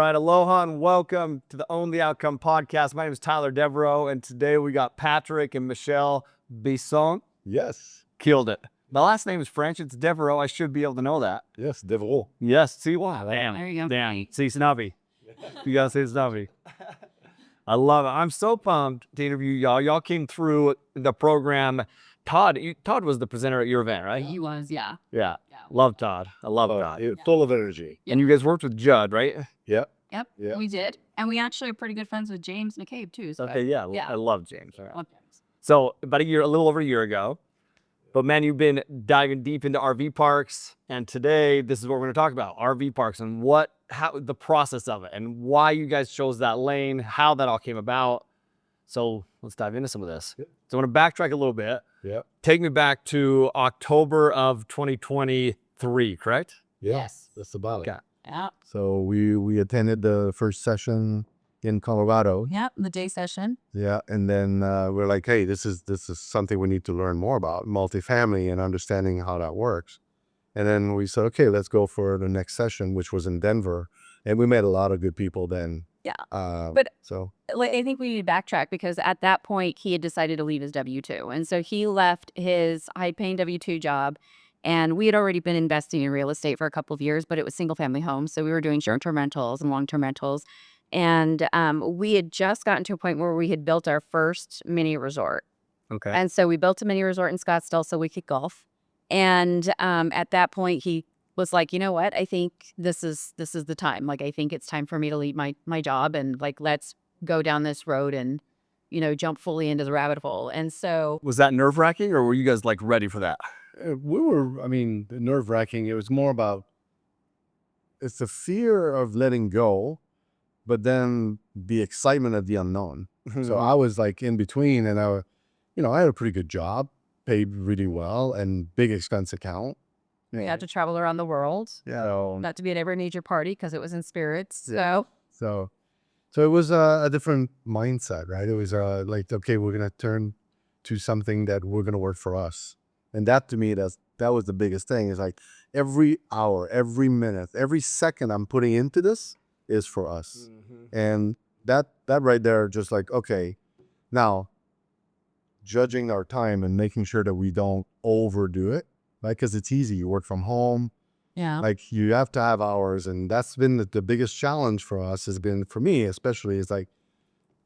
right, aloha and welcome to the Own the Outcome podcast. My name is Tyler Devereaux, and today we got Patrick and Mychele Bisson. Yes. Killed it. My last name is French. It's Devereaux. I should be able to know that. Yes, Devereaux. Yes. See, wow. There you go. Damn. See, snubby. You gotta say snubby. I love it. I'm so pumped to interview y'all. Y'all came through the program. Todd was the presenter at your event, right? He was, yeah. Yeah. Love Todd. I love Todd. Full of energy. And you guys worked with Judd, right? Yep. Yep, Yeah. we did. And we actually are pretty good friends with James McCabe, too. So Okay, yeah. Yeah. I love James. All right. love James. So about a little over a year ago, but man, you've been diving deep into RV parks, and today this is what we're going to talk about: RV parks and how the process of it, and why you guys chose that lane, how that all came about. So let's dive into some of this. Yep. So I want to backtrack a little bit. Yep. Take me back to October of 2023, correct? Yeah. Yes. That's about it. Okay. Yeah. So we attended the first session in Colorado. Yep, the day session. Yeah. And then we're like, hey, this is something we need to learn more about, multifamily and understanding how that works. And then we said, okay, let's go for the next session, which was in Denver. And we met a lot of good people then. Yeah. But I think we need to backtrack because at that point, he had decided to leave his W-2. And so he left his high-paying W-2 job. And we had already been investing in real estate for a couple of years, but it was single-family homes. So we were doing short-term rentals and long-term rentals. And we had just gotten to a point where we had built our first mini resort. Okay. And so we built a mini resort in Scottsdale so we could golf. And at that point, he was like, you know what? I think this is the time. Like, I think it's time for me to leave my job and like, let's go down this road and, jump fully into the rabbit hole. And so Was that nerve-wracking, or were you guys like ready for that? we were, nerve wracking. It was more about, it's the fear of letting go, but then the excitement of the unknown. So I was like in between, and I had a pretty good job, paid really well, and big expense account. we had to travel around the world. So Not to be at every major party because it was in spirits. Yeah. So it was a different mindset, right? It was like, okay, we're gonna turn to something that we're gonna work for us, and that to me, that was the biggest thing. Is like every hour, every minute, every second I'm putting into this is for us, and that right there, just like, okay, now judging our time and making sure that we don't overdo it, right? Because it's easy. You work from home. Yeah. Like you have to have hours, and that's been the biggest challenge for us. Has been for me, especially, is like,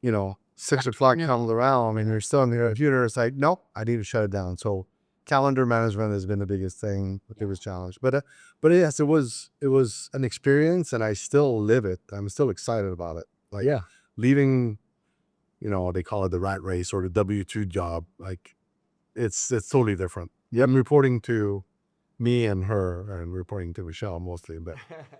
6 o'clock comes around and you're still on the computer. It's like, nope, I need to shut it down. So calendar management has been the biggest thing. It was challenged, but yes, it was an experience, and I still live it. I'm still excited about it. Like leaving, they call it the rat race or the W-2 job. Like it's totally different. Yeah, I'm reporting to me and her, and reporting to Mychele mostly, but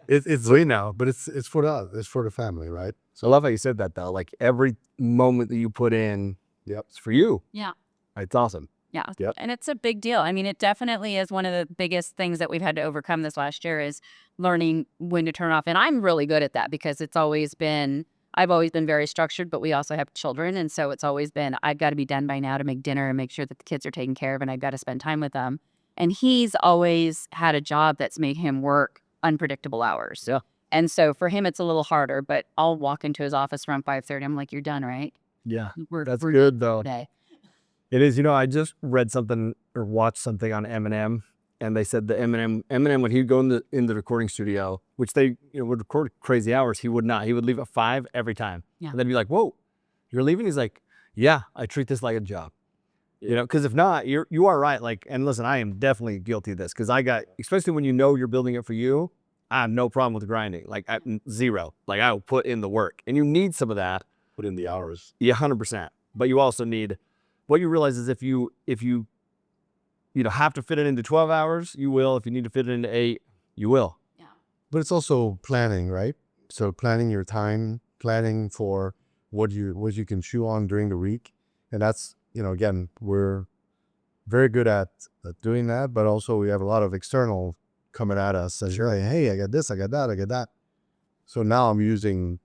it's sweet now. But it's for us. It's for the family, right? So I love how you said that, though. Like every moment that you put in, it's for you. Yeah. It's awesome. Yeah. Yep. And it's a big deal. I mean, it definitely is one of the biggest things that we've had to overcome this last year is learning when to turn off. And I'm really good at that because I've always been very structured, but we also have children. And so it's always been, I've got to be done by now to make dinner and make sure that the kids are taken care of, and I've got to spend time with them. And he's always had a job that's made him work unpredictable hours. Yeah. And so for him, it's a little harder, but I'll walk into his office around 5:30. I'm like, you're done, right? Yeah. We're That's done good, though. today. It is. I just read something or watched something on Eminem, and they said that Eminem, when he'd go in the recording studio, which they would record crazy hours, he would not. He would leave at 5 every time. Yeah. And then be like, whoa, you're leaving? He's like, yeah, I treat this like a job. Because if not, you are right. Like, and listen, I am definitely guilty of this because especially when you're building it for you, I have no problem with grinding. Like zero. Like I will put in the work, and you need some of that. Put in the hours. Yeah, 100%. But you also need, what you realize is if you have to fit it into 12 hours, you will. If you need to fit it into 8, you will. Yeah. But it's also planning, right? So planning your time, planning for what you can chew on during the week, and that's. Again, we're very good at doing that, but also we have a lot of external coming at us as you're like, hey, I got this, I got that, I got that. So now I'm using,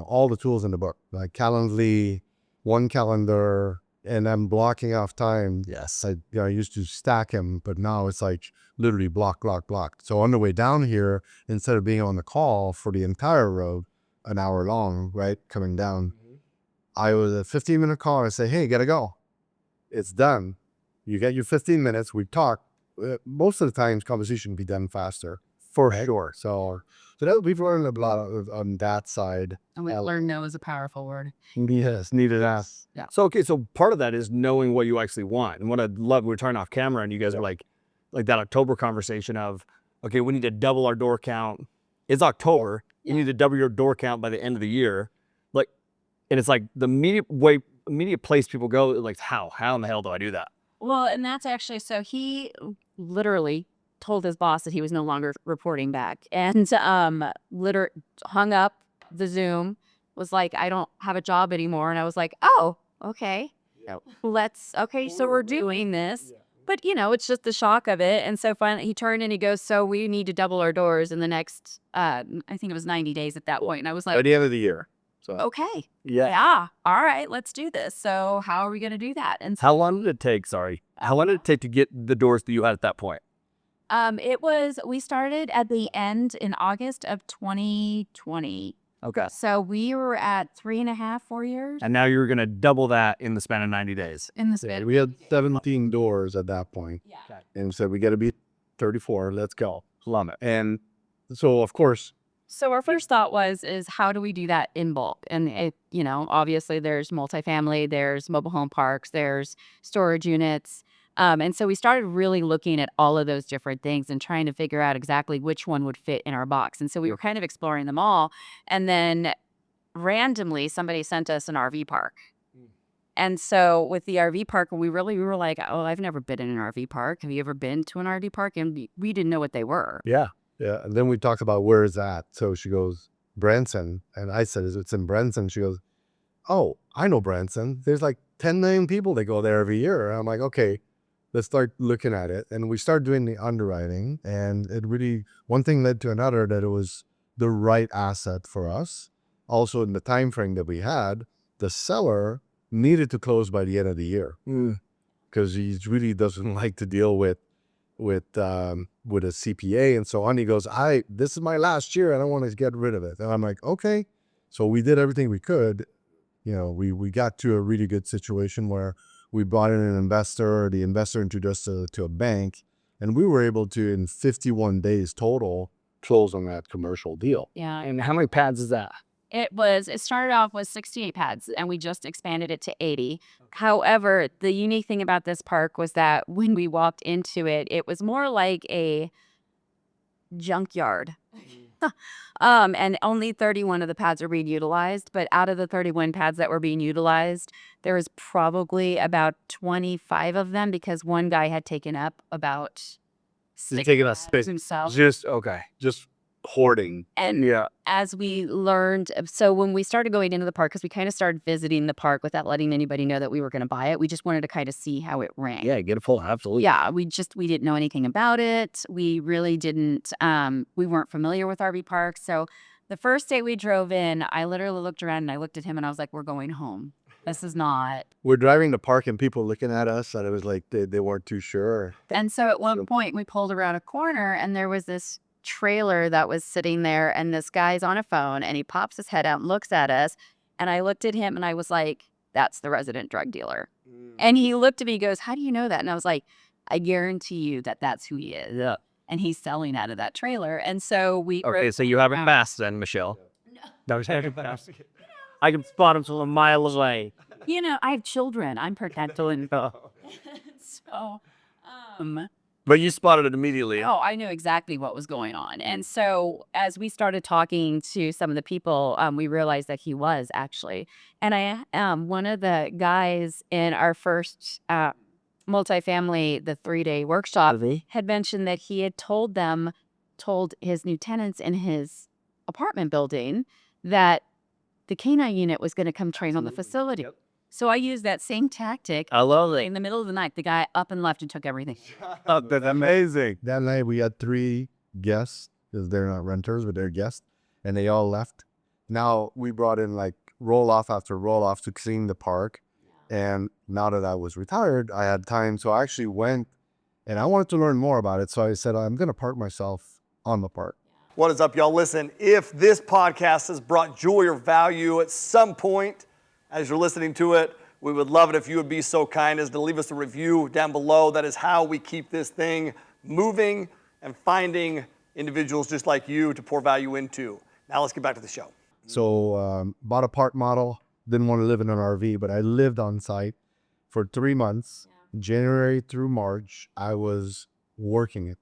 all the tools in the book, like Calendly, one calendar, and I'm blocking off time. Yes. I used to stack them, but now it's like literally block. So on the way down here, instead of being on the call for the entire road, an hour long, right? Coming down. I was a 15-minute call. I say, hey, gotta go. It's done. You get your 15 minutes. We talk. Most of the times, conversation can be done faster. For Right. sure. So that we've learned a lot on that side. And we learn no is a powerful word. Yes, needed ask. Yeah. So okay, so part of that is knowing what you actually want. And what I love, we were turning off camera and you guys are like that October conversation of, okay, we need to double our door count. It's October. You need to double your door count by the end of the year. Like, and it's like the immediate place people go, like, how in the hell do I do that? Well, and that's actually, so he literally told his boss that he was no longer reporting back, and hung up the Zoom, was like, I don't have a job anymore. And I was like, oh, okay. Okay, so we're doing this. But, it's just the shock of it. And so finally he turned and he goes, so we need to double our doors in the next, I think it was 90 days at that point. And I was At like, the end of the year. So okay. Yeah. Yeah. All right, let's do this. So how are we going to do that? And so, How long did it take? Sorry. How long did it take to get the doors that you had at that point? we started at the end in August of 2020. Okay. So we were at 3.5, 4 years And now you're going to double that in the span of 90 days. in the yeah, span. we had 17 doors at that point. Yeah. And said, we got to be 34. Let's go. Love it. And so, of course, So our first thought is how do we do that in bulk? And it, obviously there's multifamily, there's mobile home parks, there's storage units. And so we started really looking at all of those different things and trying to figure out exactly which one would fit in our box. And so we were kind of exploring them all. And then randomly somebody sent us an RV park. And so with the RV park, we were like, oh, I've never been in an RV park. Have you ever been to an RV park? And we didn't know what they were. Yeah. yeah. And then we talked about where is that. So she goes, Branson. And I said, it's in Branson. She goes, oh, I know Branson. There's like 10 million people that go there every year. And I'm like, okay, let's start looking at it. And we started doing the underwriting. And it really, one thing led to another, that it was the right asset for us. Also, in the time frame that we had, the seller needed to close by the end of the year because he really doesn't like to deal with a CPA and so on. He goes, this is my last year and I want to get rid of it. And I'm like, okay. So we did everything we could. We got to a really good situation where we brought in an investor. The investor introduced us to a bank, and we were able to, in 51 days total, close on that commercial deal. Yeah. And how many pads is that? It started off with 68 pads and we just expanded it to 80. However, the unique thing about this park was that when we walked into it, it was more like a junkyard. And only 31 of the pads are being utilized. But out of the 31 pads that were being utilized, there was probably about 25 of them because one guy had taken up about 6 taking up pads space. himself. Just, okay. Just hoarding. And Yeah. as we learned, so when we started going into the park, because we kind of started visiting the park without letting anybody know that we were going to buy it, we just wanted to kind of see how it ran. Yeah, get a full, absolutely. Yeah, we didn't know anything about it. We really didn't, we weren't familiar with RV parks. So the first day we drove in, I literally looked around and I looked at him and I was like, we're going home. This is not. We're driving the park and people looking at us, and it was like they weren't too sure. And so at one point we pulled around a corner and there was this trailer that was sitting there, and this guy's on a phone and he pops his head out and looks at us, and I looked at him and I was like, that's the resident drug dealer. And he looked at me, he goes, how do you know that? And I was like, I guarantee you that that's who he is. Yeah. And he's selling out of that trailer. And so we Okay, so you haven't passed then, Michelle. No, I can spot him from a mile away. I have children, I'm parental and so But you spotted it immediately. oh, I knew exactly what was going on. And so as we started talking to some of the people, we realized that he was actually. And one of the guys in our first multifamily, the 3-day workshop, had mentioned that he had told his new tenants in his apartment building that the K-9 unit was going to come train on the facility. Yep. So I used that same tactic. I love In the middle of the night, the guy up and left and took everything. it. That's amazing. That night we had 3 guests, because they're not renters, but they're guests, and they all left. Now we brought in like roll off after roll off to clean the park. And now that I was retired, I had time. So I actually went and I wanted to learn more about it. So I said, I'm going to park myself on the park. What is up, y'all? Listen, if this podcast has brought joy or value at some point as you're listening to it, we would love it if you would be so kind as to leave us a review down below. That is how we keep this thing moving and finding individuals just like you to pour value into. Now let's get back to the show. So bought a park model, didn't want to live in an RV, but I lived on site for 3 months. January through March, I was working it.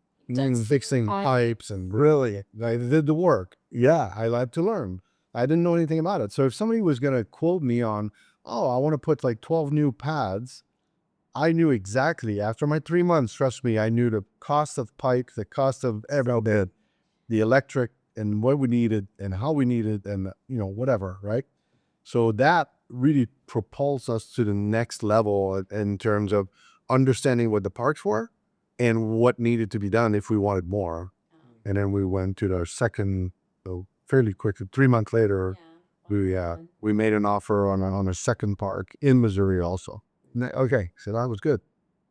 Fixing pipes and really, I did the work. Yeah, I like to learn. I didn't know anything about it. So if somebody was going to quote me on, oh, I want to put like 12 new pads, I knew exactly after my 3 months, trust me, I knew the cost of pipe, the cost of everything, the electric and what we needed and how we needed and, whatever, right? So that really propels us to the next level in terms of understanding what the parks were and what needed to be done if we wanted more. And then we went to our second, fairly quickly, 3 months later, we made an offer on a second park in Missouri also. Okay, so that was good.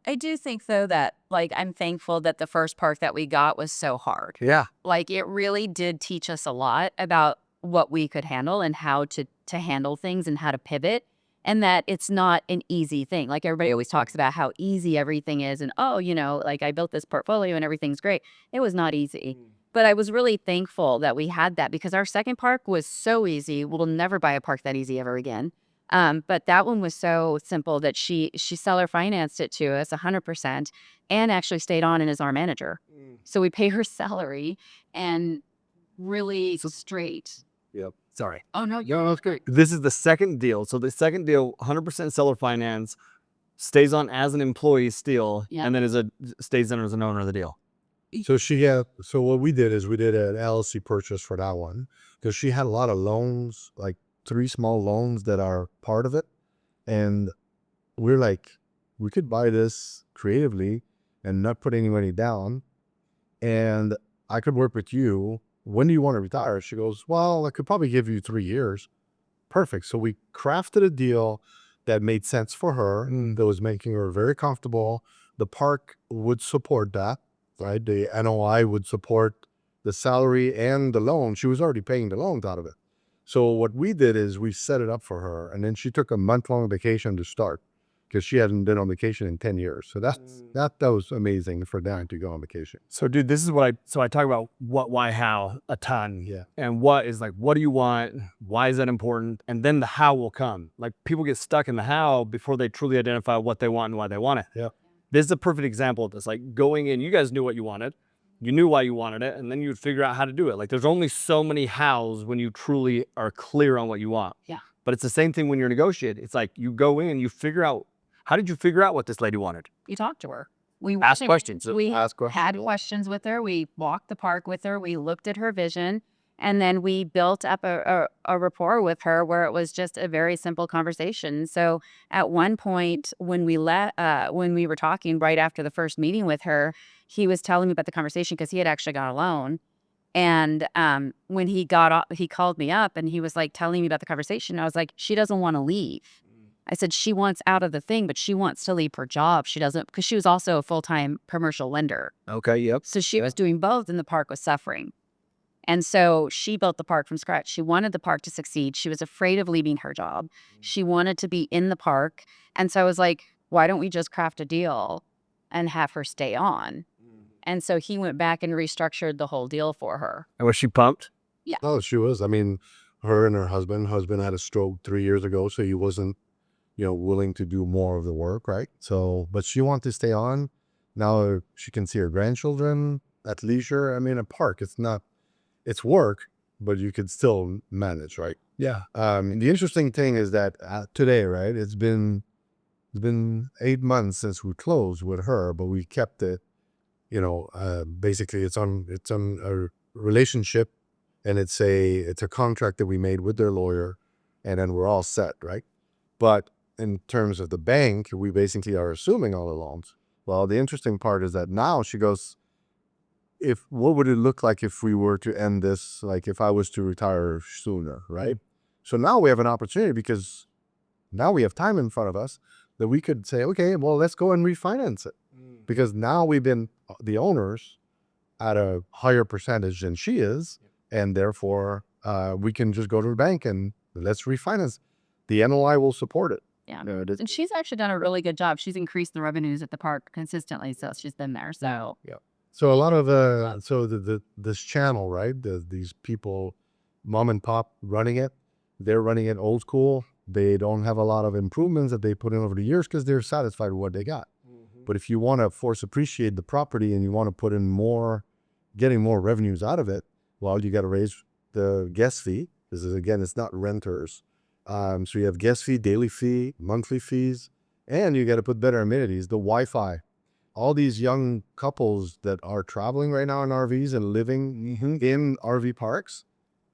I do think, though, that, like, I'm thankful that the first park that we got was so hard. Yeah. Like, it really did teach us a lot about what we could handle and how to handle things and how to pivot, and that it's not an easy thing. Like, everybody always talks about how easy everything is and, oh, like, I built this portfolio and everything's great. It was not easy. But I was really thankful that we had that because our second park was so easy. We'll never buy a park that easy ever again. But that one was so simple that she seller financed it to us 100% and actually stayed on and is our manager. So we pay her salary and really straight. Yep. Sorry. Oh, no. That's great. This is the second deal. So the second deal, 100% seller finance, stays on as an employee still, and then stays on as an owner of the deal. So what we did is we did an LLC purchase for that one because she had a lot of loans, like 3 small loans that are part of it. And we're like, we could buy this creatively and not put any money down. And I could work with you. When do you want to retire? She goes, well, I could probably give you 3 years. Perfect. So we crafted a deal that made sense for her, that was making her very comfortable. The park would support that, right? The NOI would support the salary and the loan. She was already paying the loans out of it. So what we did is we set it up for her, and then she took a month-long vacation to start because she hadn't been on vacation in 10 years. So that was amazing for Dan to go on vacation. So, dude, this is what I talk about what, why, how a ton. Yeah. And what is like, what do you want? Why is that important? And then the how will come. Like, people get stuck in the how before they truly identify what they want and why they want it. Yeah. This is a perfect example of this. Like, going in, you guys knew what you wanted. You knew why you wanted it, and then you'd figure out how to do it. Like, there's only so many hows when you truly are clear on what you want. Yeah. But it's the same thing when you're negotiating. It's like you go in, you figure out, how did you figure out what this lady wanted? You talked to her. We Ask questions. We Ask questions. had questions with her. We walked the park with her. We looked at her vision. And then we built up a rapport with her where it was just a very simple conversation. So at one point when we were talking right after the first meeting with her, he was telling me about the conversation because he had actually got a loan. And when he got off, he called me up and he was like telling me about the conversation. I was like, she doesn't want to leave. I said, she wants out of the thing, but she wants to leave her job. She doesn't, because she was also a full-time commercial lender. Okay, yep. So she was doing both and the park was suffering. And so she built the park from scratch. She wanted the park to succeed. She was afraid of leaving her job. She wanted to be in the park. And so I was like, why don't we just craft a deal and have her stay on? And so he went back and restructured the whole deal for her. And was she pumped? Yeah. Oh, she was. I mean, her and her husband had a stroke 3 years ago, so he wasn't, willing to do more of the work, right? So, but she wanted to stay on. Now she can see her grandchildren at leisure. I mean, a park, it's work, but you could still manage, right? Yeah. The interesting thing is that today, right, it's been 8 months since we closed with her, but we kept it, basically it's on a relationship, and it's a contract that we made with their lawyer, and then we're all set, right? But in terms of the bank, we basically are assuming all the loans. Well, the interesting part is that now she goes, what would it look like if we were to end this, like if I was to retire sooner, right? So now we have an opportunity because now we have time in front of us that we could say, okay, well, let's go and refinance it. Because now we've been the owners at a higher percentage than she is, and therefore we can just go to the bank and let's refinance. The NOI will support it. Yeah. It- And she's actually done a really good job. She's increased the revenues at the park consistently, so she's been there. So So a lot of this channel, right? These people, mom and pop running it, they're running it old school. They don't have a lot of improvements that they put in over the years because they're satisfied with what they got. But if you want to force appreciate the property and you want to put in more, getting more revenues out of it, well, you got to raise the guest fee. This is, again, it's not renters. So you have guest fee, daily fee, monthly fees, and you got to put better amenities, the Wi-Fi. All these young couples that are traveling right now in RVs and living in RV parks,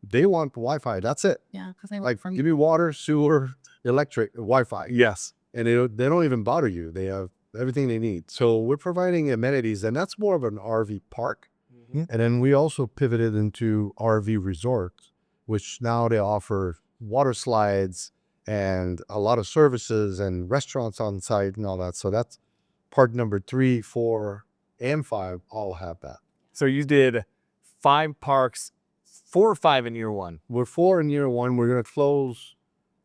they want Wi-Fi. That's it. yeah, because they Like, give me water, sewer, electric, Wi-Fi. Yes. And they don't even bother you. They have everything they need. So we're providing amenities, and that's more of an RV park. And then we also pivoted into RV resorts, which now they offer water slides and a lot of services and restaurants on site and all that. So that's park number 3, 4, and 5 all have that. So you did 5 parks, 4 or 5 in year 1. We're 4 in year 1. We're going to close.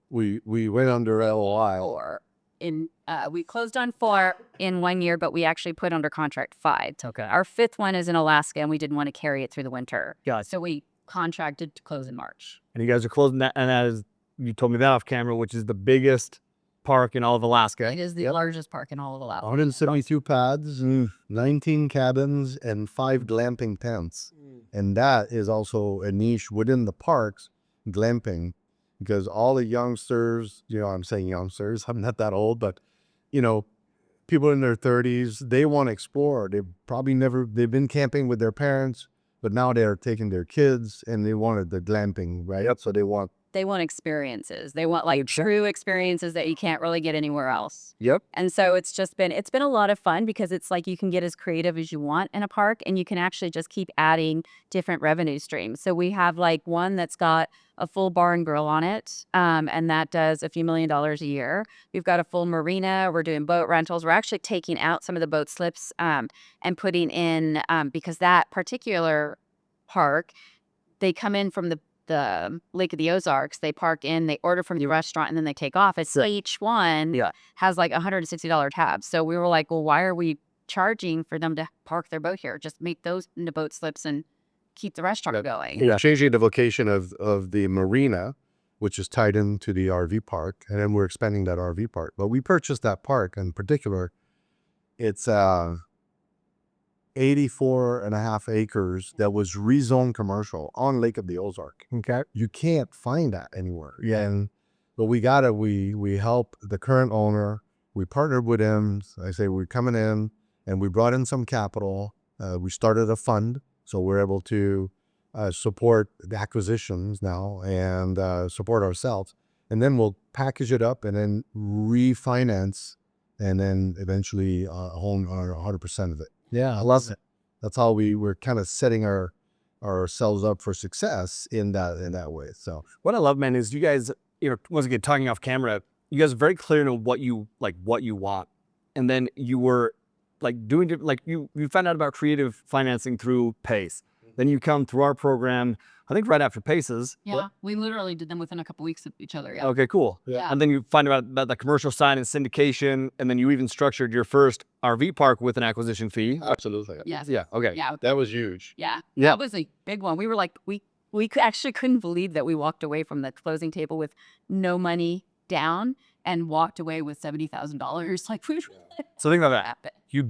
We went under LOI. 4 in we closed on 4 in 1 year, but we actually put under contract 5. Okay. Our 5th one is in Alaska, and we didn't want to carry it through the winter. Got it. So we contracted to close in March. And you guys are closing that, and that is, you told me that off camera, which is the biggest park in all of Alaska. It is the largest park in all of Alaska. 172 pads, 19 cabins, and 5 glamping tents. And that is also a niche within the parks, glamping, because all the youngsters, I'm saying youngsters, I'm not that old, but, people in their 30s, they want to explore. They've been camping with their parents, but now they're taking their kids and they wanted the glamping, right? Yep. So they want experiences. They want like true experiences that you can't really get anywhere else. Yep. And so it's been a lot of fun because it's like you can get as creative as you want in a park, and you can actually just keep adding different revenue streams. So we have like one that's got a full bar and grill on it, and that does a few $1 million a year. We've got a full marina. We're doing boat rentals. We're actually taking out some of the boat slips and putting in, because that particular park, they come in from the Lake of the Ozarks, they park in, they order from the restaurant, and then they take off. It's each one has like $160 tabs. So we were like, well, why are we charging for them to park their boat here? Just make those into boat slips and keep the restaurant going. Yeah, changing the vocation of the marina, which is tied into the RV park, and then we're expanding that RV park. But we purchased that park in particular. It's 84.5 acres that was rezoned commercial on Lake of the Ozark. Okay. You can't find that anywhere. Yeah. But we help the current owner. We partnered with him. I say we're coming in, and we brought in some capital. We started a fund, so we're able to support the acquisitions now and support ourselves. And then we'll package it up and then refinance, and then eventually own 100% of it. Yeah, I love it. That's how we're kind of setting ourselves up for success in that way. So What I love, man, is you guys, once again, talking off camera, you guys are very clear on what you want. And then you were like doing, like you found out about creative financing through PACE. Then you come through our program, I think right after PACE's. Yeah, we literally did them within a couple weeks of each other. Yeah. Okay, cool. Yeah. And then you find out about the commercial side and syndication, and then you even structured your first RV park with an acquisition fee. absolutely. Yes. Yeah, okay. Yeah. That was huge. Yeah. Yeah. That was a big one. We were like, we actually couldn't believe that we walked away from the closing table with no money down and walked away with $70,000. Like, we were So think about that. You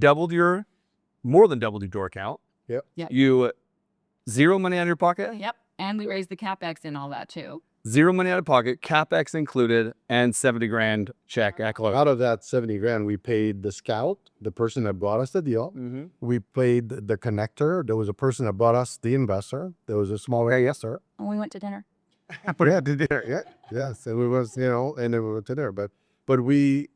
more than doubled your door count. Yep. Yep. You zero money out of your pocket. Yep. And we raised the CapEx and all that too. Zero money out of pocket, CapEx included, and 70 grand check at close. Out of that 70 grand, we paid the scout, the person that brought us the deal. Mm-hmm. We paid the connector. There was a person that brought us the investor. There was a small investor. And we went to dinner. Yeah, to dinner. Yeah, yes. And we was, and then we went to dinner. But we,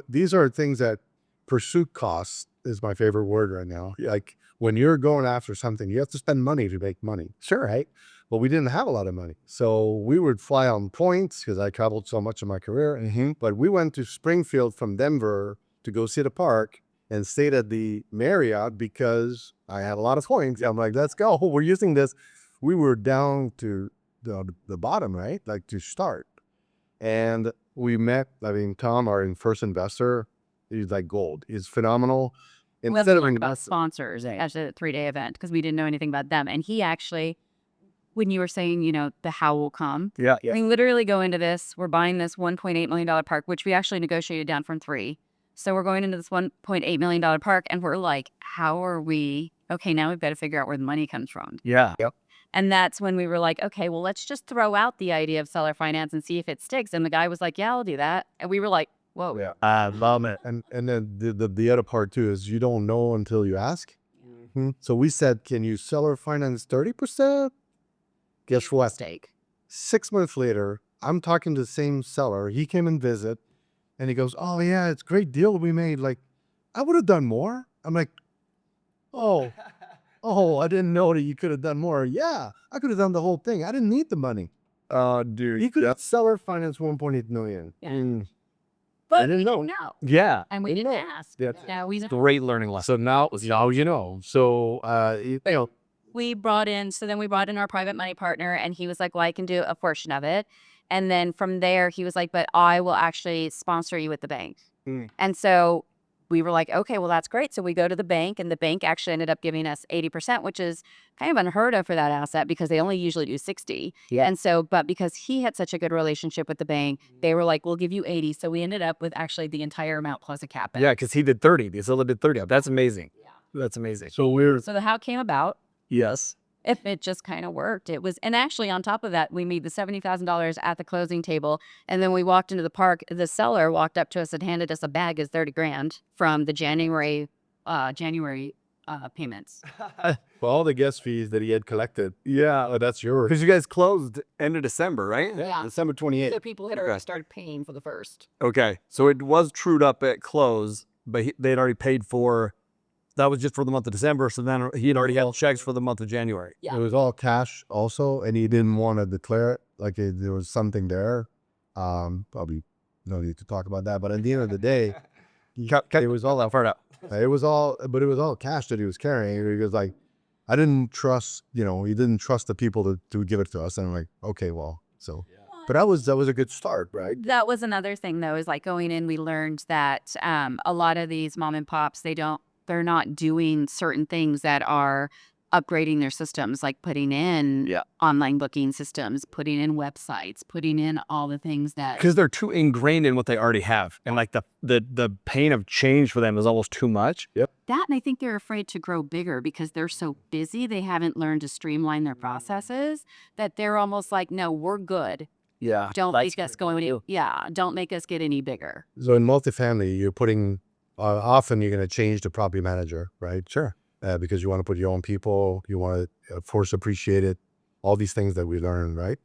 these are things that pursuit costs is my favorite word right now. Like when you're going after something, you have to spend money to make money. Sure, right? But we didn't have a lot of money. So we would fly on points because I traveled so much in my career. Mm-hmm. But we went to Springfield from Denver to go see the park. and stayed at the Marriott because I had a lot of coins. I'm like, let's go. We're using this. We were down to the bottom, right? Like to start. And we met, Tom, our first investor, he's like gold. He's phenomenal. We Instead of learned about sponsors at a 3-day event because we didn't know anything about them. And he actually, when you were saying, the how will come, Yeah. we literally go into this. We're buying this $1.8 million park, which we actually negotiated down from 3. So we're going into this $1.8 million park, and we're like, how are we? Okay, now we've got to figure out where the money comes from. Yeah. Yep. And that's when we were like, okay, well, let's just throw out the idea of seller finance and see if it sticks. And the guy was like, yeah, I'll do that. And we were like, whoa. Yeah. I love it. And then the other part too is you don't know until you ask. So we said, can you seller finance 30%? Guess what? Mistake. 6 months later, I'm talking to the same seller. He came and visit, and he goes, oh yeah, it's a great deal we made. Like, I would have done more. I'm like, oh, I didn't know that you could have done more. Yeah, I could have done the whole thing. I didn't need the money. Dude. He could have seller finance 1.8 million. Yeah. But I didn't know. no. Yeah. And we didn't ask. Yeah. Now we Great learning lesson. So now you know. So we brought in our private money partner, and he was like, well, I can do a portion of it. And then from there, he was like, but I will actually sponsor you with the bank. And so we were like, okay, well, that's great. So we go to the bank, and the bank actually ended up giving us 80%, which is kind of unheard of for that asset because they only usually do 60. Yeah. And so, but because he had such a good relationship with the bank, they were like, we'll give you 80. So we ended up with actually the entire amount plus a cap. Yeah, because he did 30. The seller did 30. That's amazing. Yeah. That's amazing. so we're So the how came about, Yes. if it just kind of worked. It was, and actually on top of that, we made the $70,000 at the closing table. And then we walked into the park. The seller walked up to us and handed us a bag of 30 grand from the January payments. for all the guest fees that he had collected. Yeah. That's yours. Because you guys closed end of December, right? Yeah. December 28th. So people had already started paying for the first. Okay. So it was trued up at close, but they'd already paid for, that was just for the month of December. So then he had already had checks for the month of January. Yeah. It was all cash also, and he didn't want to declare it. Like there was something there. Probably no need to talk about that. But at the end of the day, it was all That far out. It was all cash that he was carrying. He was like, I didn't trust, he didn't trust the people to give it to us. And I'm like, okay, well, so. But that was a good start, right? That was another thing, though, is like going in, we learned that a lot of these mom and pops, they're not doing certain things that are upgrading their systems, like putting in online booking systems, putting in websites, putting in all the things that. Because they're too ingrained in what they already have. And like the pain of change for them is almost too much. Yep. That, and I think they're afraid to grow bigger because they're so busy. They haven't learned to streamline their processes that they're almost like, no, we're good. Yeah. Don't make us go any. Yeah. Don't make us get any bigger. So in multifamily, you're putting, often you're going to change the property manager, right? Sure. Because you want to put your own people, you want to force appreciate it, all these things that we learned, right?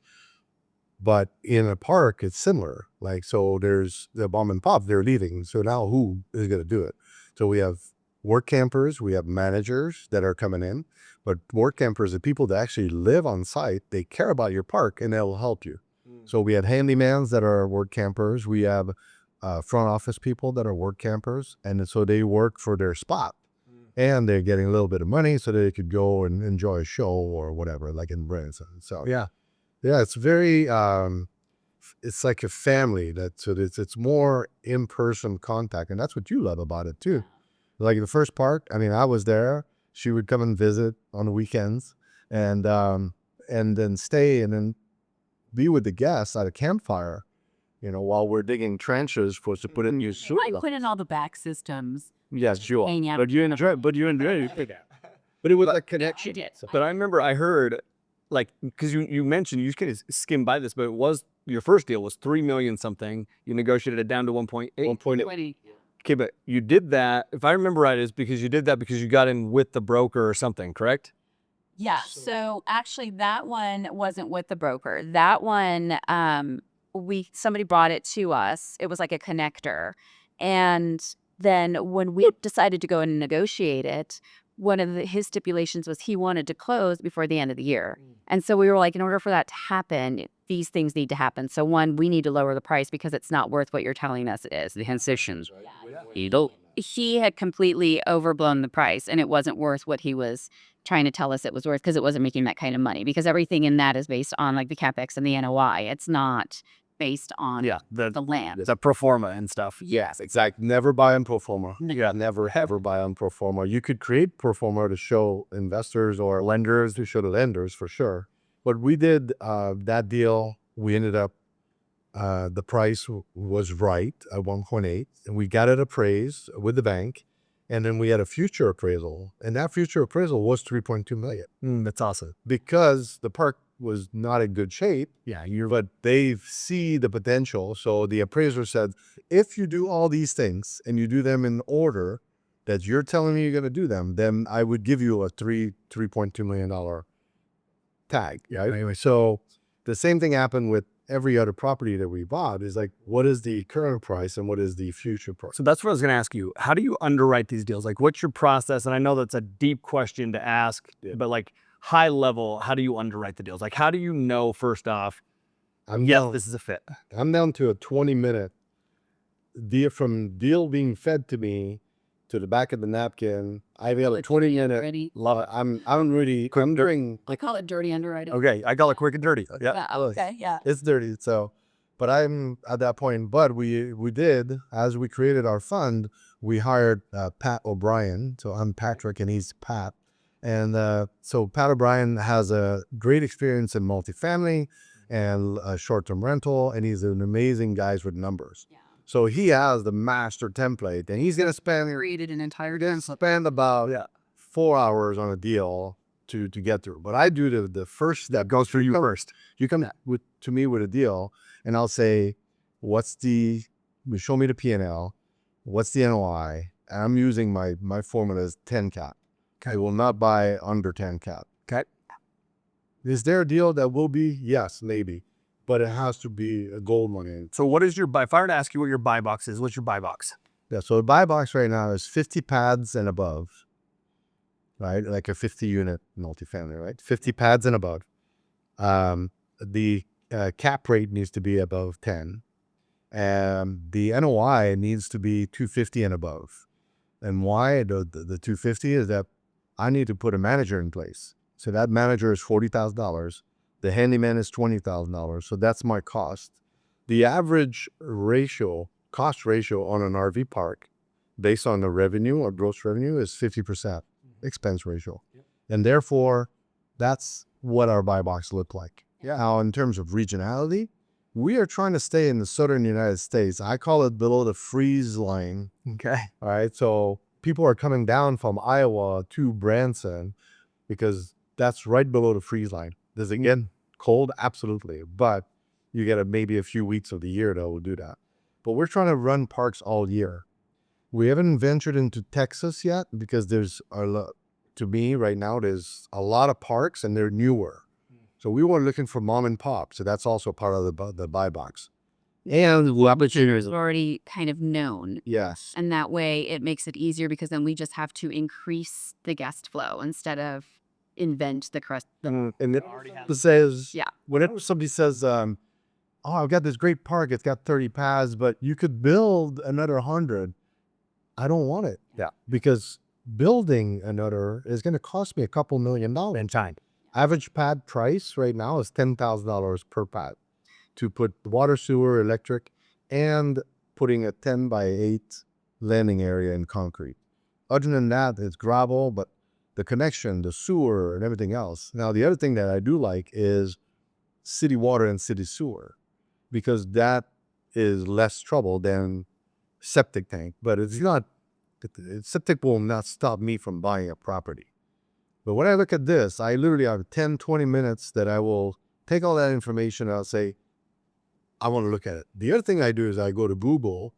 But in a park, it's similar. Like, so there's the mom and pop, they're leaving. So now who is going to do it? So we have work campers, we have managers that are coming in, but work campers are people that actually live on site. They care about your park and they'll help you. So we had handymans that are work campers. We have front office people that are work campers. And so they work for their spot. And they're getting a little bit of money so they could go and enjoy a show or whatever, like in Branson. So yeah, it's very, it's like a family. It's more in-person contact, and that's what you love about it too. Like the first park, I was there. She would come and visit on the weekends, and then stay and then be with the guests at a campfire, while we're digging trenches for to put in new soil. I put in all the back systems. Yes, sure. Hang out. But you enjoy it. But it was a connection. But I remember I heard, like, because you mentioned, you just kind of skimmed by this, but it was, your first deal was 3 million something. You negotiated it down to 1.8. 20. Okay, but you did that, if I remember right, is because you did that because you got in with the broker or something, correct? Yeah. So actually that one wasn't with the broker. That one, somebody brought it to us. It was like a connector. And then when we decided to go and negotiate it, one of his stipulations was he wanted to close before the end of the year. And so we were like, in order for that to happen, these things need to happen. So one, we need to lower the price because it's not worth what you're telling us it is. The concessions. he had completely overblown the price, and it wasn't worth what he was trying to tell us it was worth because it wasn't making that kind of money. Because everything in that is based on like the capex and the NOI. It's not based on Yeah, the land. the pro forma and stuff. Yes, exactly. Never buy on pro forma. No. Yeah, never ever buy on pro forma. You could create pro forma to show investors or lenders to show the lenders for sure. But we did that deal. We ended up the price was right at 1.8, and we got it appraised with the bank, and then we had a future appraisal, and that future appraisal was 3.2 million That's awesome. because the park was not in good shape. Yeah, But they see the potential. So the appraiser said, if you do all these things and you do them in order that you're telling me you're going to do them, then I would give you a $3.2 million tag. Yeah. Anyway, so the same thing happened with every other property that we bought. Is like, what is the current price and what is the future price? So that's what I was going to ask you. How do you underwrite these deals? Like, what's your process? And I know that's a deep question to ask, but like high level, how do you underwrite the deals? Like, how do you know first off, this is a fit? I'm down to a 20-minute deal from deal being fed to me to the back of the napkin. I've got a 20-minute. Ready? Love it. I'm really during. I call it dirty underwriting. Okay, I call it quick and dirty. Yeah. Okay. Yeah. It's dirty. So, but I'm at that point. But we did, as we created our fund, we hired Pat O'Brien. So I'm Patrick and he's Pat. And so Pat O'Brien has a great experience in multifamily and short-term rental, and he's an amazing guy with numbers. Yeah. So he has the master template, and he's gonna Created an entire spend about 4 hours on a deal to get through. But I do the first step. Goes through you first. You come to me with a deal, and I'll say, show me the P&L, what's the NOI? And I'm using my formula is 10 cap. I will not buy under 10 cap. Okay. Is there a deal that will be? Yes, maybe. But it has to be a gold money. So what is your buy? If I were to ask you what your buy box is, what's your buy box? Yeah, so the buy box right now is 50 pads and above, right? Like a 50 unit multifamily, right? 50 pads and above. The cap rate needs to be above 10. And the NOI needs to be 250 and above. And why the 250 is that I need to put a manager in place. So that manager is $40,000. The handyman is $20,000. So that's my cost. The average cost ratio on an RV park based on the revenue or gross revenue is 50% expense ratio. And therefore, that's what our buy box look like. Yeah. Now, in terms of regionality, we are trying to stay in the southern United States. I call it below the freeze line. Okay. All right. So people are coming down from Iowa to Branson because that's right below the freeze line. Does it get cold? Absolutely. But you get maybe a few weeks of the year that will do that. But we're trying to run parks all year. We haven't ventured into Texas yet because there's to me right now, there's a lot of parks and they're newer. So we were looking for mom and pop. So that's also part of the buy box. And the opportunities already kind of known. Yes. And that way it makes it easier because then we just have to increase the guest flow instead of invent the crust. And it says, Yeah. whenever somebody says, oh, I've got this great park, it's got 30 paths, but you could build another 100. I don't want it. Yeah. Because building another is going to cost me a couple $1 million. And time. Average pad price right now is $10,000 per pad to put water, sewer, electric, and putting a 10 by 8 landing area in concrete. Other than that, it's gravel, but the connection, the sewer, and everything else. Now, the other thing that I do like is city water and city sewer, because that is less trouble than septic tank. But it's not, septic will not stop me from buying a property. But when I look at this, I literally have 10, 20 minutes that I will take all that information and I'll say, I want to look at it. The other thing I do is I go to Google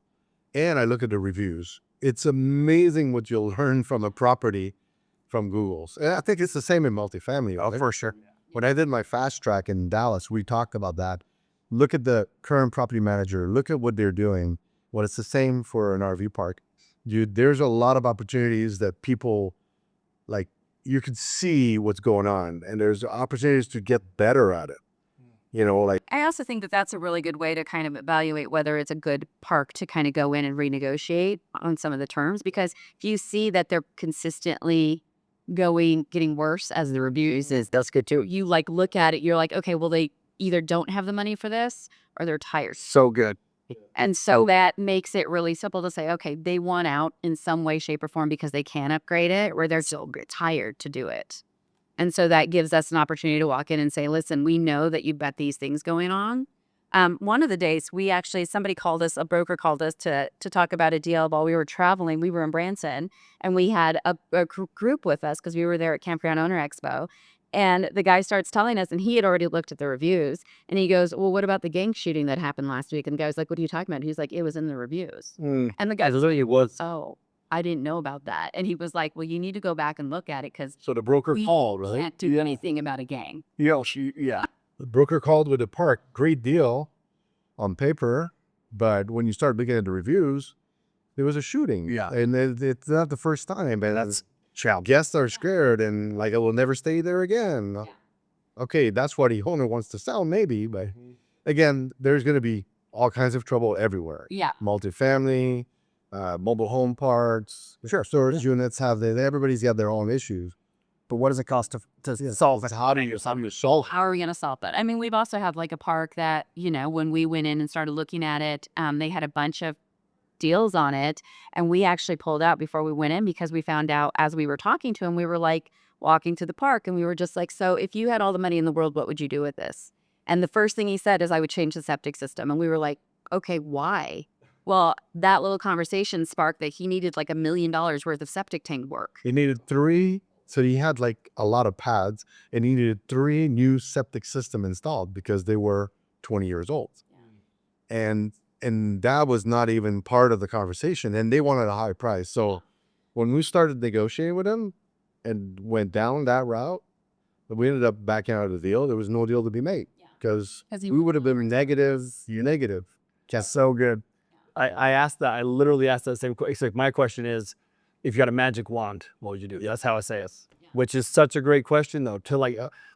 and I look at the reviews. It's amazing what you'll learn from a property from Google. And I think it's the same in multifamily. Oh, right? for sure. When I did my fast track in Dallas, we talked about that. Look at the current property manager. Look at what they're doing. Well, it's the same for an RV park. There's a lot of opportunities that people like. You can see what's going on, and there's opportunities to get better at it. like I also think that that's a really good way to kind of evaluate whether it's a good park to kind of go in and renegotiate on some of the terms, because if you see that they're consistently getting worse as the reviews is, that's good too. You like look at it, you're like, okay, well, they either don't have the money for this or they're tired. So good. And so that makes it really simple to say, okay, they want out in some way, shape, or form because they can upgrade it, or they're so tired to do it. And so that gives us an opportunity to walk in and say, listen, we know that you've got these things going on. One of the days somebody called us, a broker called us to talk about a deal while we were traveling. We were in Branson and we had a group with us because we were there at Campground Owner Expo. And the guy starts telling us, and he had already looked at the reviews, and he goes, well, what about the gang shooting that happened last week? And the guy was like, what are you talking about? He's like, it was in the reviews. And the guy Literally, it was. oh, I didn't know about that. And he was like, well, you need to go back and look at it because so the broker we called, right? can't do anything about a gang. Yeah. The broker called with the park, great deal on paper, but when you start looking at the reviews, there was a shooting. Yeah. And it's not the first time, and that's guests are scared and like I will never stay there again. Okay, that's what the owner wants to sell, maybe, but again, there's going to be all kinds of trouble everywhere. Yeah. Multifamily, mobile home parks, storage units everybody's got their own issues. But what does it cost to solve it? How do you solve? How are we going to solve it? I mean, we've also had like a park that, when we went in and started looking at it, they had a bunch of deals on it. And we actually pulled out before we went in because we found out as we were talking to him, we were like walking to the park and we were just like, so if you had all the money in the world, what would you do with this? And the first thing he said is I would change the septic system. And we were like, okay, why? Well, that little conversation sparked that he needed like $1 million worth of septic tank work. He needed 3. So he had like a lot of pads and he needed 3 new septic system installed because they were 20 years old. Yeah. And that was not even part of the conversation. And they wanted a high price. So when we started negotiating with them and went down that route, we ended up backing out of the deal. There was no deal to be made because we would have been negative. That's so good. I asked that. I literally asked that same question. My question is, if you had a magic wand, what would you do? That's how I say it. Which is such a great question, though.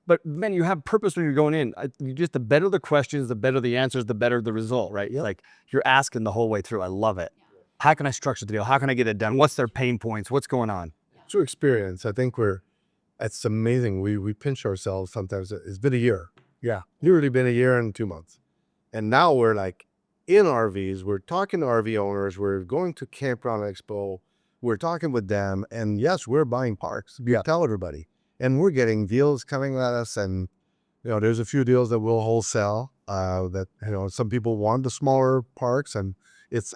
But man, you have purpose when you're going in. The better the questions, the better the answers, the better the result, right? Like you're asking the whole way through. I love it. How can I structure the deal? How can I get it done? What's their pain points? What's going on? Through experience, I think it's amazing. We pinch ourselves sometimes. It's been a year. Yeah, literally been a year and 2 months, and now we're like in RVs. We're talking to RV owners. We're going to Campground Expo. We're talking with them, and yes, we're buying parks. We tell everybody, and we're getting deals coming at us. And there's a few deals that we'll wholesale. That some people want the smaller parks, and it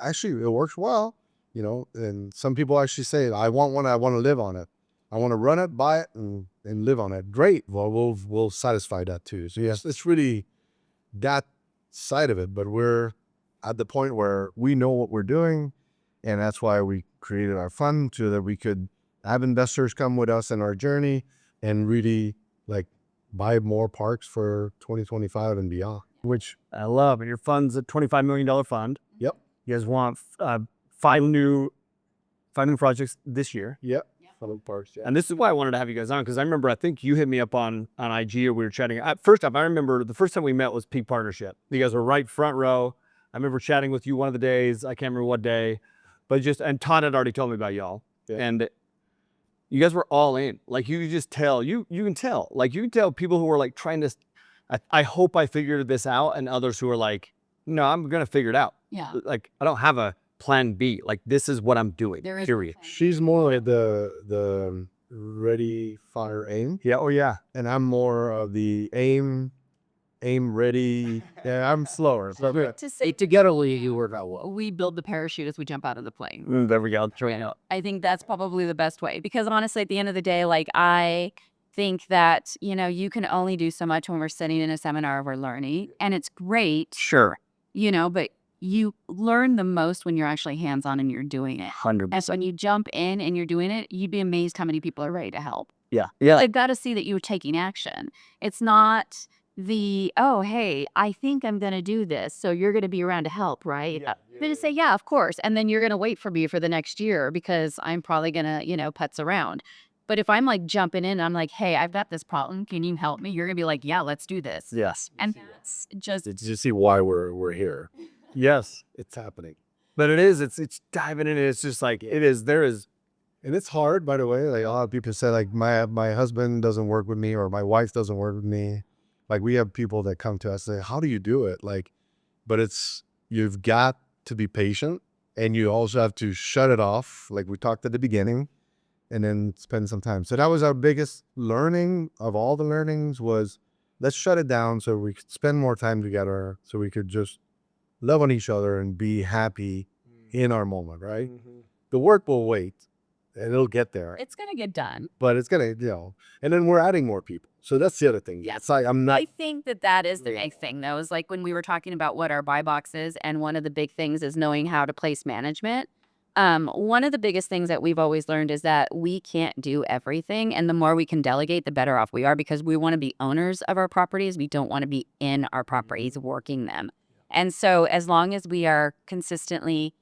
works well. And some people actually say, "I want one. I want to live on it. I want to run it, buy it, and live on it." Great. Well, we'll satisfy that too. So yes, it's really that side of it. But we're at the point where we know what we're doing. And that's why we created our fund so that we could have investors come with us in our journey and really buy more parks for 2025 and beyond. Which I love. And your fund's a $25 million fund. Yep. You guys want 5 new projects this year. Yep. Parks, yeah. And this is why I wanted to have you guys on, because I remember, I think you hit me up on IG, or we were chatting. First off, I remember the first time we met was Peak Partnership. You guys were right front row. I remember chatting with you one of the days. I can't remember what day. But and Todd had already told me about y'all. Yeah. And you guys were all in. Like you just tell, you can tell. Like you can tell people who are trying to, I hope I figured this out, and others who are like, no, I'm going to figure it out. Yeah. I don't have a plan B. This is what I'm doing, period. She's more like the ready, fire, aim. Yeah, oh yeah. And I'm more of the aim, ready. Yeah, I'm slower. So To say Together you work out well. we build the parachute as we jump out of the plane. There we go. I think that's probably the best way, because honestly, at the end of the day, I think that, you can only do so much when we're sitting in a seminar, we're learning, and it's great, Sure. but you learn the most when you're actually hands-on and you're doing it. 100%. And so when you jump in and you're doing it, you'd be amazed how many people are ready to help. Yeah. Yeah. They've got to see that you're taking action. It's not oh, hey, I think I'm going to do this, so you're going to be around to help, right? You're going to say, yeah, of course. And then you're going to wait for me for the next year because I'm probably going to, putz around. But if I'm like jumping in, I'm like, hey, I've got this problem. Can you help me? You're going to be like, yeah, let's do this. Yes. And that's just, Did you see why we're here? Yes. It's happening. But it is. It's diving in. It's just like it is. There is. And it's hard, by the way. Like a lot of people say, like my husband doesn't work with me, or my wife doesn't work with me. Like we have people that come to us and say, how do you do it? Like, but you've got to be patient, and you also have to shut it off, like we talked at the beginning, and then spend some time. So that was our biggest learning of all the learnings, was let's shut it down so we could spend more time together, so we could just love on each other and be happy in our moment, right? The work will wait, and it'll get there, it's going to get done. but it's gonna, and then we're adding more people. So that's the other thing. Yeah. It's like, I'm not, I think that is the big thing, though, is like when we were talking about what our buy box is, and one of the big things is knowing how to place management. One of the biggest things that we've always learned is that we can't do everything, and the more we can delegate, the better off we are, because we want to be owners of our properties. We don't want to be in our properties working them. And so as long as we are consistently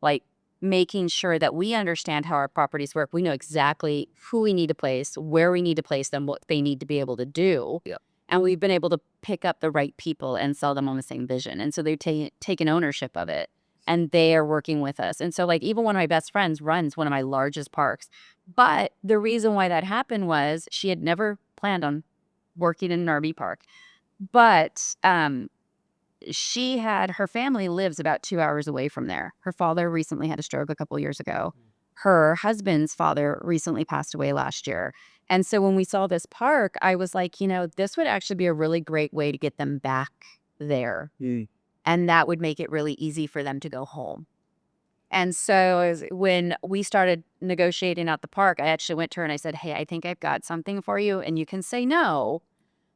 like making sure that we understand how our properties work, we know exactly who we need to place, where we need to place them, what they need to be able to do. Yeah. And we've been able to pick up the right people and sell them on the same vision. And so they've taken ownership of it, and they are working with us. And so like even one of my best friends runs one of my largest parks. But the reason why that happened was she had never planned on working in an RV park. But her family lives about 2 hours away from there. Her father recently had a stroke a couple years ago. Her husband's father recently passed away last year. And so when we saw this park, I was like, this would actually be a really great way to get them back there. And that would make it really easy for them to go home. And so when we started negotiating out the park, I actually went to her and I said, hey, I think I've got something for you, and you can say no.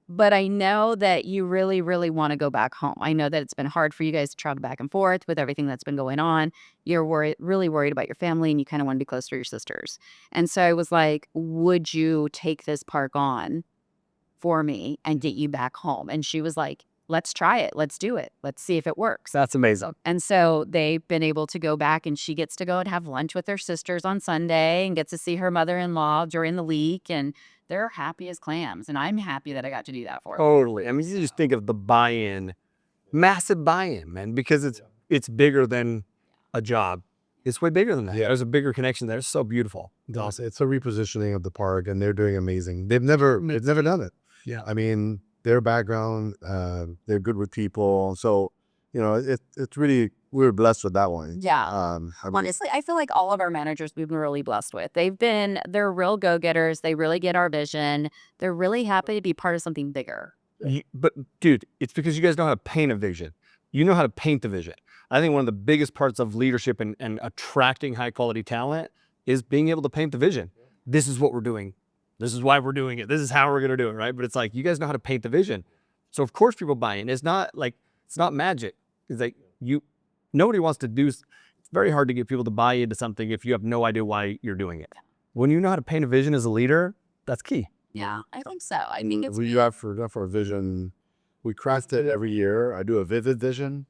But I know that you really, really want to go back home. I know that it's been hard for you guys to travel back and forth with everything that's been going on. You're really worried about your family, and you kind of want to be close to your sisters. And so I was like, would you take this park on for me and get you back home? And she was like, let's try it. Let's do it. Let's see if it works. That's amazing. And so they've been able to go back, and she gets to go and have lunch with her sisters on Sunday and gets to see her mother-in-law during the week. And they're happy as clams. And I'm happy that I got to do that for them. Totally. I mean, you just think of the buy-in, massive buy-in, man, because it's bigger than a job. It's way bigger than that. Yeah. There's a bigger connection there. It's so beautiful. it's a repositioning of the park, and they're doing amazing. They've never done it. Yeah. I mean, their background, they're good with people. So, it's really, we were blessed with that one. Yeah. Honestly, I feel like all of our managers we've been really blessed with. They're real go-getters. They really get our vision. They're really happy to be part of something bigger. But dude, it's because you guys know how to paint a vision. You know how to paint the vision. I think one of the biggest parts of leadership and attracting high quality talent is being able to paint the vision. This is what we're doing. This is why we're doing it. This is how we're going to do it, right? But it's like, you guys know how to paint the vision. So of course people buy in. It's not magic. It's like nobody wants to do, it's very hard to get people to buy into something if you have no idea why you're doing it. When you know how to paint a vision as a leader, that's key. Yeah, I think so. I think it's We have for a vision, we craft it every year. I do a vivid vision.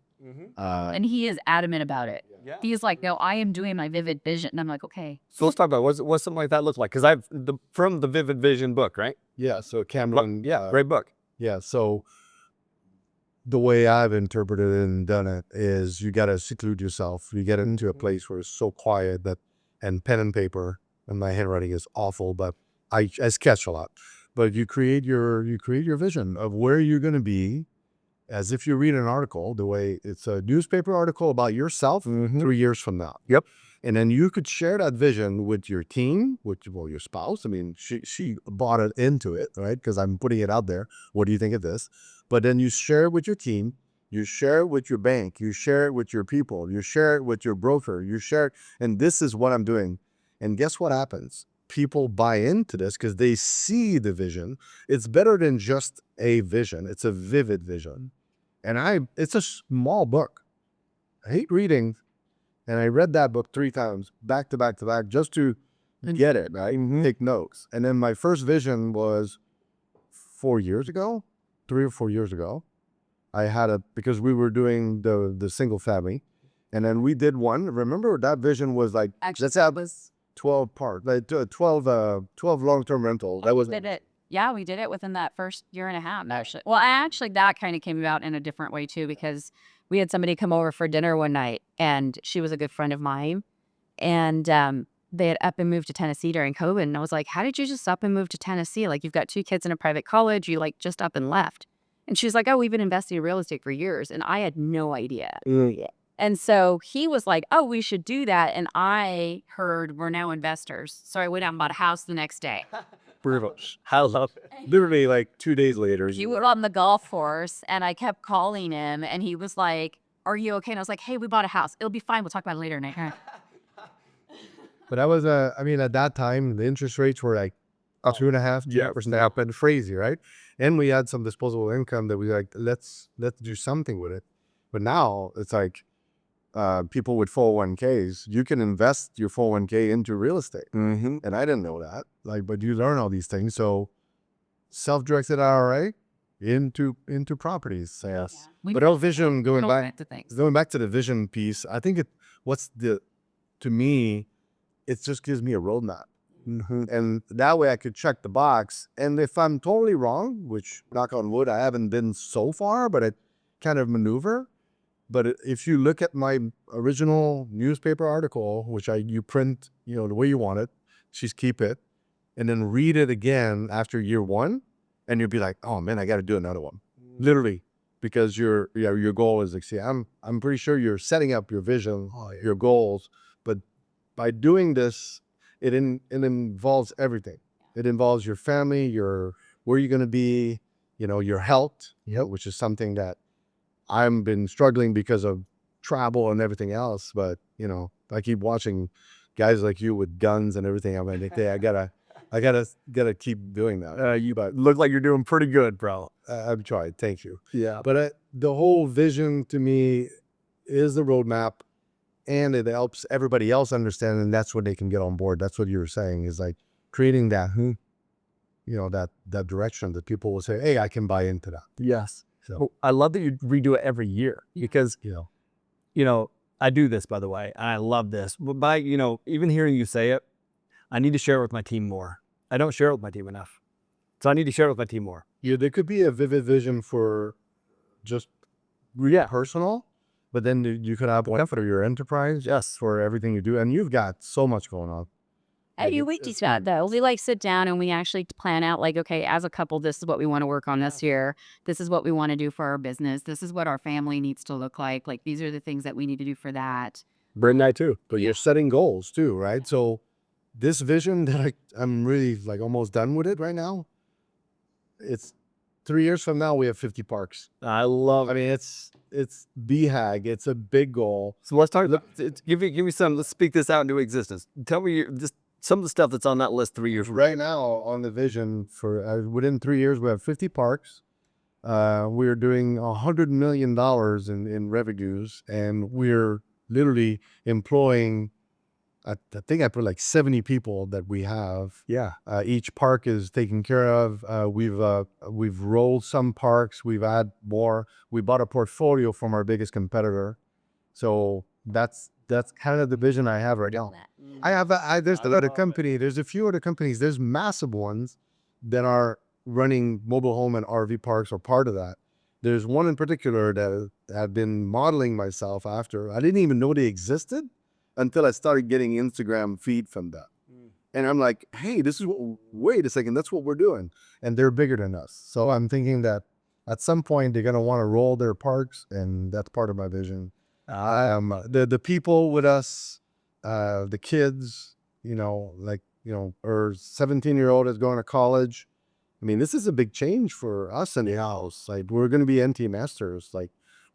and he is adamant about it. Yeah. He's like, no, I am doing my vivid vision. And I'm like, okay. So let's talk about what's something like that look like? Because from the Vivid Vision book, right? Yeah. So Cameron, Great book. yeah. So the way I've interpreted it and done it is, you got to seclude yourself. You get into a place where it's so quiet and pen and paper, and my handwriting is awful, but I sketch a lot. But you create your vision of where you're going to be, as if you read an article, the way it's a newspaper article about yourself 3 years from now. Yep. And then you could share that vision with your team, with your spouse. I mean, she bought it into it, right? Because I'm putting it out there. What do you think of this? But then you share it with your team. You share it with your bank. You share it with your people. You share it with your broker. You share it. And this is what I'm doing. And guess what happens? People buy into this because they see the vision. It's better than just a vision. It's a vivid vision. And it's a small book. I hate reading. And I read that book 3 times, back to back to back, just to get it, right? Take notes. And then my first vision was 4 years ago, 3 or 4 years ago. I had because we were doing the single family. And then we did one. Remember, that vision was like, Actually, let's have 12 12 long-term rentals. That was did it. Yeah, we did it within that first year and a half, actually. Well, actually, that kind of came about in a different way, too, because we had somebody come over for dinner one night, and she was a good friend of mine. And they had up and moved to Tennessee during COVID. And I was like, how did you just up and move to Tennessee? Like, you've got 2 kids in a private college. You, like, just up and left. And she's like, oh, we've been investing in real estate for years. And I had no idea. And so he was like, oh, we should do that. And I heard we're now investors. So I went out and bought a house the next day. privilege. I love it. Literally, like 2 days later. You were on the golf course, and I kept calling him, and he was like, are you okay? And I was like, hey, we bought a house. It'll be fine. We'll talk about it later, Nick. But I was, I mean, at that time, the interest rates were like 2.5% and crazy, right? And we had some disposable income that we like, let's do something with it. But now it's like people with 401ks, you can invest your 401k into real estate. Mm-hmm. And I didn't know that. Like, but you learn all these things. So self-directed IRA into properties. Yes. Yeah. But our vision going back to things. to the vision piece, I think to me, it just gives me a roadmap. Mm-hmm. And that way I could check the box. And if I'm totally wrong, which knock on wood, I haven't been so far, but I kind of maneuver. But if you look at my original newspaper article, which you print, the way you want it, just keep it, and then read it again after year 1, and you'll be like, oh man, I got to do another one. Literally, because your goal is like, see, I'm pretty sure you're setting up your vision, your goals, but by doing this, it involves everything. It involves your family, where you're going to be, your health, which is something that I've been struggling because of travel and everything else. But, I keep watching guys like you with guns and everything. I'm like, hey, I gotta keep doing that. You look like you're doing pretty good, bro. I've tried. Thank you. Yeah. But the whole vision to me is the roadmap, and it helps everybody else understand, and that's when they can get on board. That's what you were saying, is like creating that, that direction that people will say, hey, I can buy into that. Yes. So Well, I love that you redo it every year because, I do this, by the way, and I love this. But by, even hearing you say it, I need to share it with my team more. I don't share it with my team enough. So I need to share it with my team more. there could be a vivid vision for just personal, but then you could have one for your enterprise, for everything you do, and you've got so much going on. We do that, though. We sit down and we actually plan out, okay, as a couple, this is what we want to work on this year. This is what we want to do for our business. This is what our family needs to look like. Like, these are the things that we need to do for that. Brent and I too. But you're setting goals too, right? So this vision that I'm really almost done with it right now. It's 3 years from now, we have 50 parks. I love I mean, it's BHAG. It's a big goal. So let's talk. Give me some. Let's speak this out into existence. Tell me just some of the stuff that's on that list 3 years from now. Right now on the vision for within 3 years, we have 50 parks. We're doing $100 million in revenues, and we're literally employing, I think I put 70 people that we have. Yeah. Each park is taken care of. We've rolled some parks. We've had more. We bought a portfolio from our biggest competitor. So that's kind of the vision I have right now. There's a lot of companies. There's a few other companies. There's massive ones that are running mobile home and RV parks or part of that. There's one in particular that I've been modeling myself after. I didn't even know they existed until I started getting Instagram feed from that. And I'm like, hey, wait a second, that's what we're doing. And they're bigger than us. So I'm thinking that at some point they're going to want to roll their parks, and that's part of my vision. The people with us, the kids, our 17-year-old is going to college. I mean, this is a big change for us in the house. We're going to be empty nesters.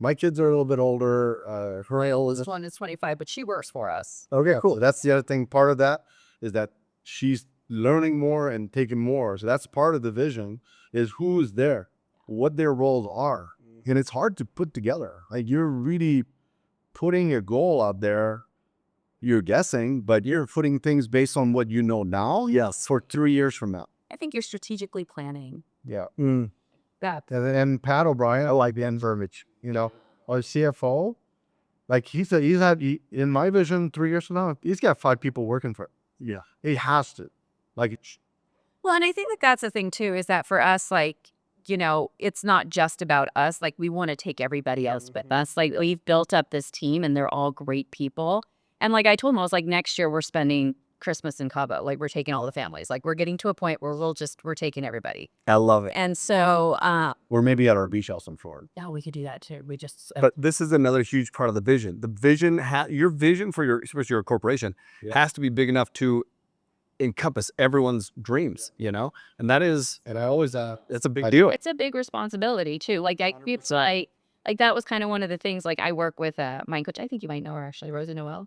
My kids are a little bit older. This one is 25, but she works for us. Okay, cool. That's the other thing. Part of that is that she's learning more and taking more. So that's part of the vision, is who's there, what their roles are. And it's hard to put together. You're really putting a goal out there. You're guessing, but you're putting things based on what you know now. Yes. For 3 years from now. I think you're strategically planning. Yeah. That. And Pat O'Brien, I like Ben Vermich, our CFO. In my vision, 3 years from now, he's got 5 people working for him. Yeah, it has to. Like, Well, and I think that that's the thing too, is that for us, like, it's not just about us. Like, we want to take everybody else with us. Like, we've built up this team and they're all great people. And like I told them, I was like, next year we're spending Christmas in Cabo. Like, we're taking all the families. Like, we're getting to a point where we're taking everybody. I love it. And so, or maybe at our beach house in Florida. yeah, we could do that too. We just, But this is another huge part of the vision. The vision, your vision for especially your corporation, has to be big enough to encompass everyone's dreams, and that is, And I always it's a big deal. it's a big responsibility too. Like, it's like that was kind of one of the things. Like, I work with my coach. I think you might know her actually, Rosie Noel.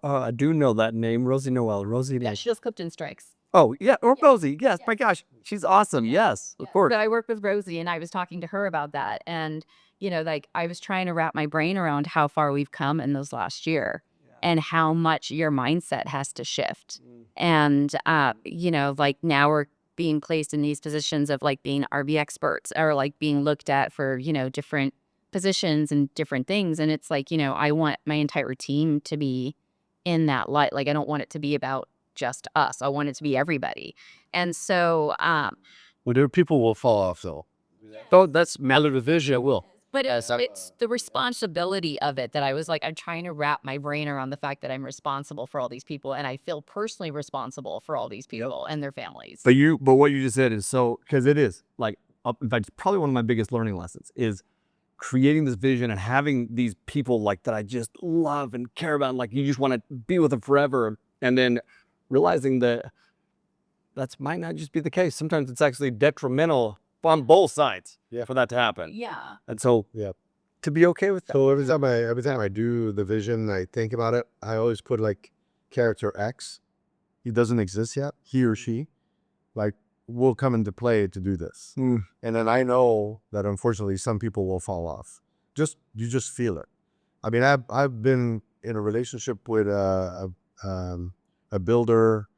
I do know that name, Rosie Noel. Rosie. Yeah, she does Clifton Strikes. Oh yeah, or Rosie. Yes, my gosh, she's awesome. Yes, of course. But I work with Rosie, and I was talking to her about that, and like, I was trying to wrap my brain around how far we've come in this last year, and how much your mindset has to shift. And like, now we're being placed in these positions of like being RV experts, or like being looked at for different positions and different things. And it's like, I want my entire team to be in that light. Like, I don't want it to be about just us. I want it to be everybody. And so, well, there people will fall off though. So that's Other division will. but it's the responsibility of it that I was like, I'm trying to wrap my brain around the fact that I'm responsible for all these people, and I feel personally responsible for all these people and their families. But what you just said is so, because it is like, in fact, it's probably one of my biggest learning lessons is creating this vision and having these people like that I just love and care about, and like you just want to be with them forever, and then realizing that might not just be the case. Sometimes it's actually detrimental on both sides for that to happen. Yeah. And so to be okay with that. So every time I do the vision, I think about it, I always put like character X. He doesn't exist yet. He or she, like, will come into play to do this. And then I know that unfortunately some people will fall off. You just feel it. I mean, I've been in a relationship with a builder,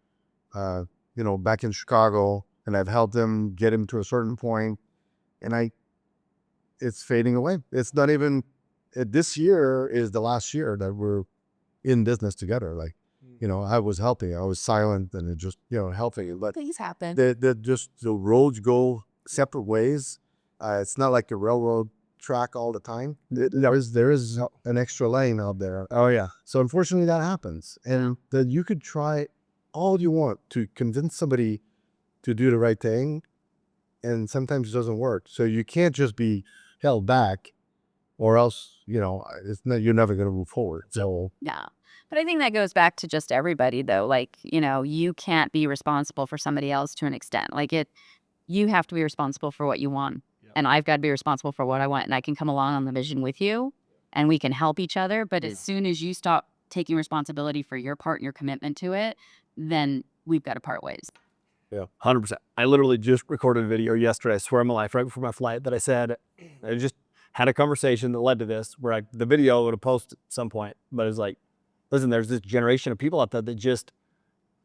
back in Chicago, and I've helped him get him to a certain point, and it's fading away. It's not even, this year is the last year that we're in business together. Like, I was helping, I was silent, and it just, helping. But Things happen. the roads go separate ways. It's not like a railroad track all the time. There is an extra lane out there. Oh yeah. So unfortunately that happens. And that you could try all you want to convince somebody to do the right thing, and sometimes it doesn't work. So you can't just be held back, or else, you're never going to move forward. So Yeah. But I think that goes back to just everybody though. Like, you can't be responsible for somebody else to an extent. Like, you have to be responsible for what you want. And I've got to be responsible for what I want. And I can come along on the vision with you, and we can help each other. But as soon as you stop taking responsibility for your part and your commitment to it, then we've got to part ways. Yeah, 100%. I literally just recorded a video yesterday, I swear on my life, right before my flight, that I said, I just had a conversation that led to this, where the video would have posted at some point, but it's like, listen, there's this generation of people out there that just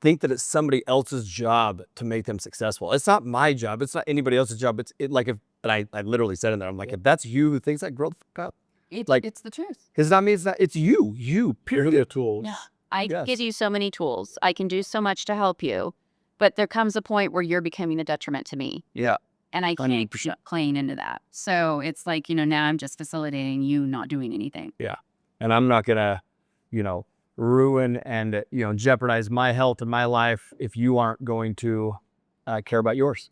think that it's somebody else's job to make them successful. It's not my job. It's not anybody else's job. I literally said in there, I'm like, if that's you who thinks that, grow the fuck up. It's the truth. It's not me, it's you, period. your tools. Yeah. I give you so many tools. I can do so much to help you. But there comes a point where you're becoming a detriment to me. Yeah. And I can't keep playing into that. So it's like, now I'm just facilitating you not doing anything. Yeah. And I'm not going to, ruin and, jeopardize my health and my life if you aren't going to care about yours.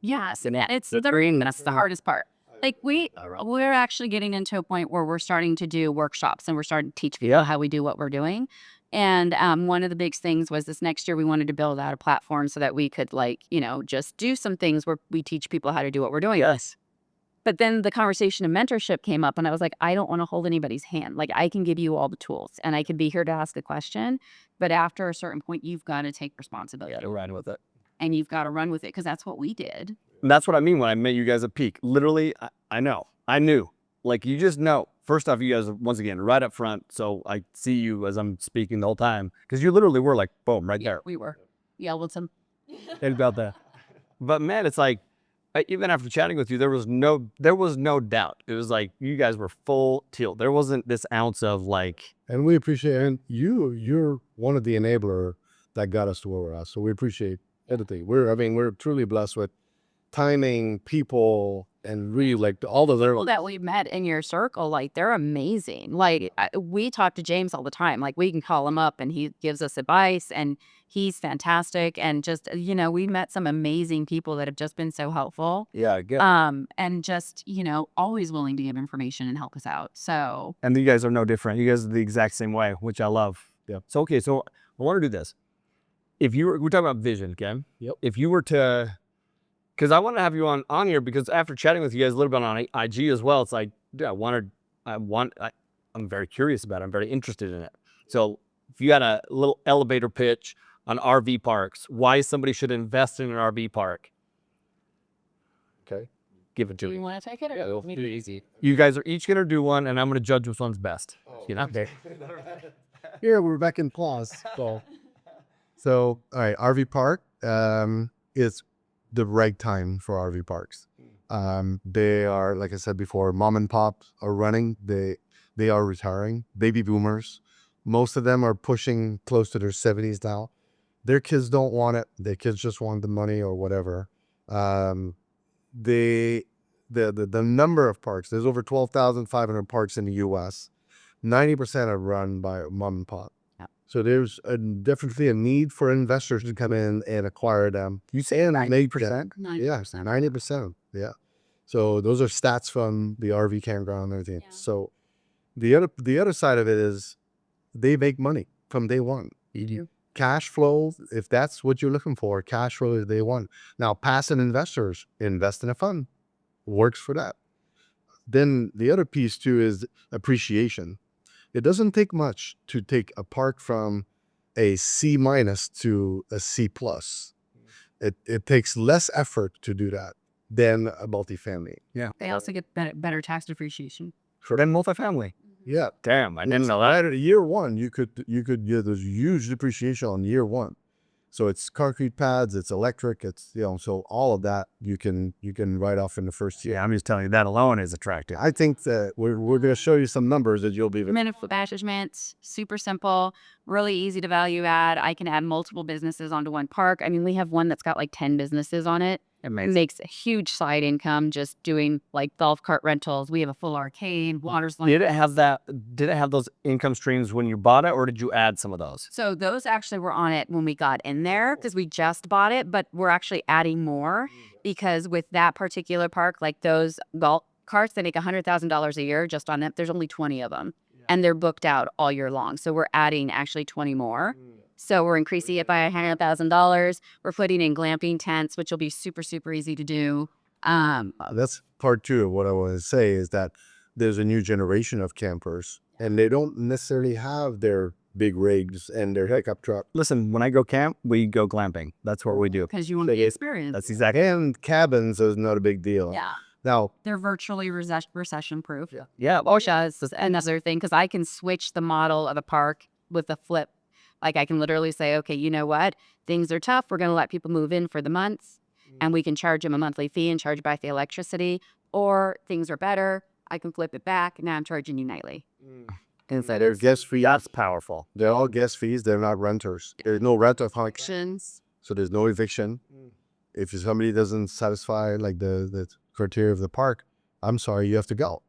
Yes. And that's the hardest part. Like, we're actually getting into a point where we're starting to do workshops, and we're starting to teach people how we do what we're doing. And one of the big things was this next year we wanted to build out a platform so that we could, just do some things where we teach people how to do what we're doing. Yes. But then the conversation of mentorship came up, and I was like, I don't want to hold anybody's hand. Like, I can give you all the tools, and I could be here to ask a question. But after a certain point, you've got to take responsibility. To run with it. And you've got to run with it, because that's what we did. And that's what I mean when I met you guys at Peak. Literally, I knew. Like, you just know. First off, you guys are, once again, right up front. So I see you as I'm speaking the whole time. Because you literally were like, boom, right there. We were. Yeah, with some. And about that. But man, it's like, even after chatting with you, there was no doubt. It was like, you guys were full tilt. There wasn't this ounce of like. And we appreciate, and you're one of the enabler that got us to where we're at. So we appreciate everything. We're truly blessed with timing, people, and really like all the People that we met in your circle, like they're amazing. Like we talk to James all the time. Like we can call him up and he gives us advice and he's fantastic. And just, we met some amazing people that have just been so helpful. Yeah, I get. And just, always willing to give information and help us out. So And you guys are no different. You guys are the exact same way, which I love. Yeah. So okay, so I want to do this. If we're talking about vision, okay? Yep. If you were to, because I want to have you on here because after chatting with you guys a little bit on IG as well, it's like, dude, I'm very curious about it. I'm very interested in it. So if you had a little elevator pitch on RV parks, why somebody should invest in an RV park, Okay. give it to do you me. want to take it? Or It'll be easy. You guys are each gonna do one, and I'm gonna judge which one's best. Okay. Here we're back in pause. So all right, RV park is the right time for RV parks. They are, like I said before, mom and pops are running. They are retiring. Baby boomers. Most of them are pushing close to their 70s now. Their kids don't want it. Their kids just want the money or whatever. The number of parks, there's over 12,500 parks in the US. 90% are run by mom and pop. Yeah. So there's definitely a need for investors to come in and acquire them. You say 90%? 90%. Yeah, 90%. Yeah. So those are stats from the RV campground and everything. Yeah. So the other side of it is they make money from day one. Cash flow, if that's what you're looking for, cash flow is day one. Now, passive investors invest in a fund, works for that. Then the other piece too is appreciation. It doesn't take much to take a park from a C- to a C+. It takes less effort to do that than a multifamily. They also get better tax depreciation. Then multifamily. Yeah. Damn, I didn't know that. Right at year one, you could get this huge depreciation on year one. So it's concrete pads, it's electric, it's so all of that you can write off in the first year. Yeah, I'm just telling you that alone is attractive. I think that we're going to show you some numbers that you'll be. Minute management, super simple, really easy to value add. I can add multiple businesses onto one park. I mean, we have one that's got like 10 businesses on it. Amazing. It makes a huge side income just doing like golf cart rentals. We have a full arcade, water slide. Did it have those income streams when you bought it, or did you add some of those? So those actually were on it when we got in there because we just bought it, but we're actually adding more because with that particular park, like those golf carts, they make $100,000 a year just on it. There's only 20 of them and they're booked out all year long. So we're adding actually 20 more. So we're increasing it by $100,000. We're putting in glamping tents, which will be super, super easy to do. That's part two of what I want to say is that there's a new generation of campers and they don't necessarily have their big rigs and their pickup truck. Listen, when I go camp, we go glamping. That's what we do. Because you want the experience. That's exactly. And cabins is not a big deal. Yeah. Now, They're virtually recession proof. Yeah. OSHA is another thing because I can switch the model of a park with a flip. Like I can literally say, okay, you know what? Things are tough. We're going to let people move in for the months and we can charge them a monthly fee and charge back the electricity. Or things are better. I can flip it back. Now I'm charging you nightly. they're guest fees. That's powerful. They're all guest fees. They're not renters. There's no rent of Options. so there's no eviction. If somebody doesn't satisfy like the criteria of the park, I'm sorry, you have to go.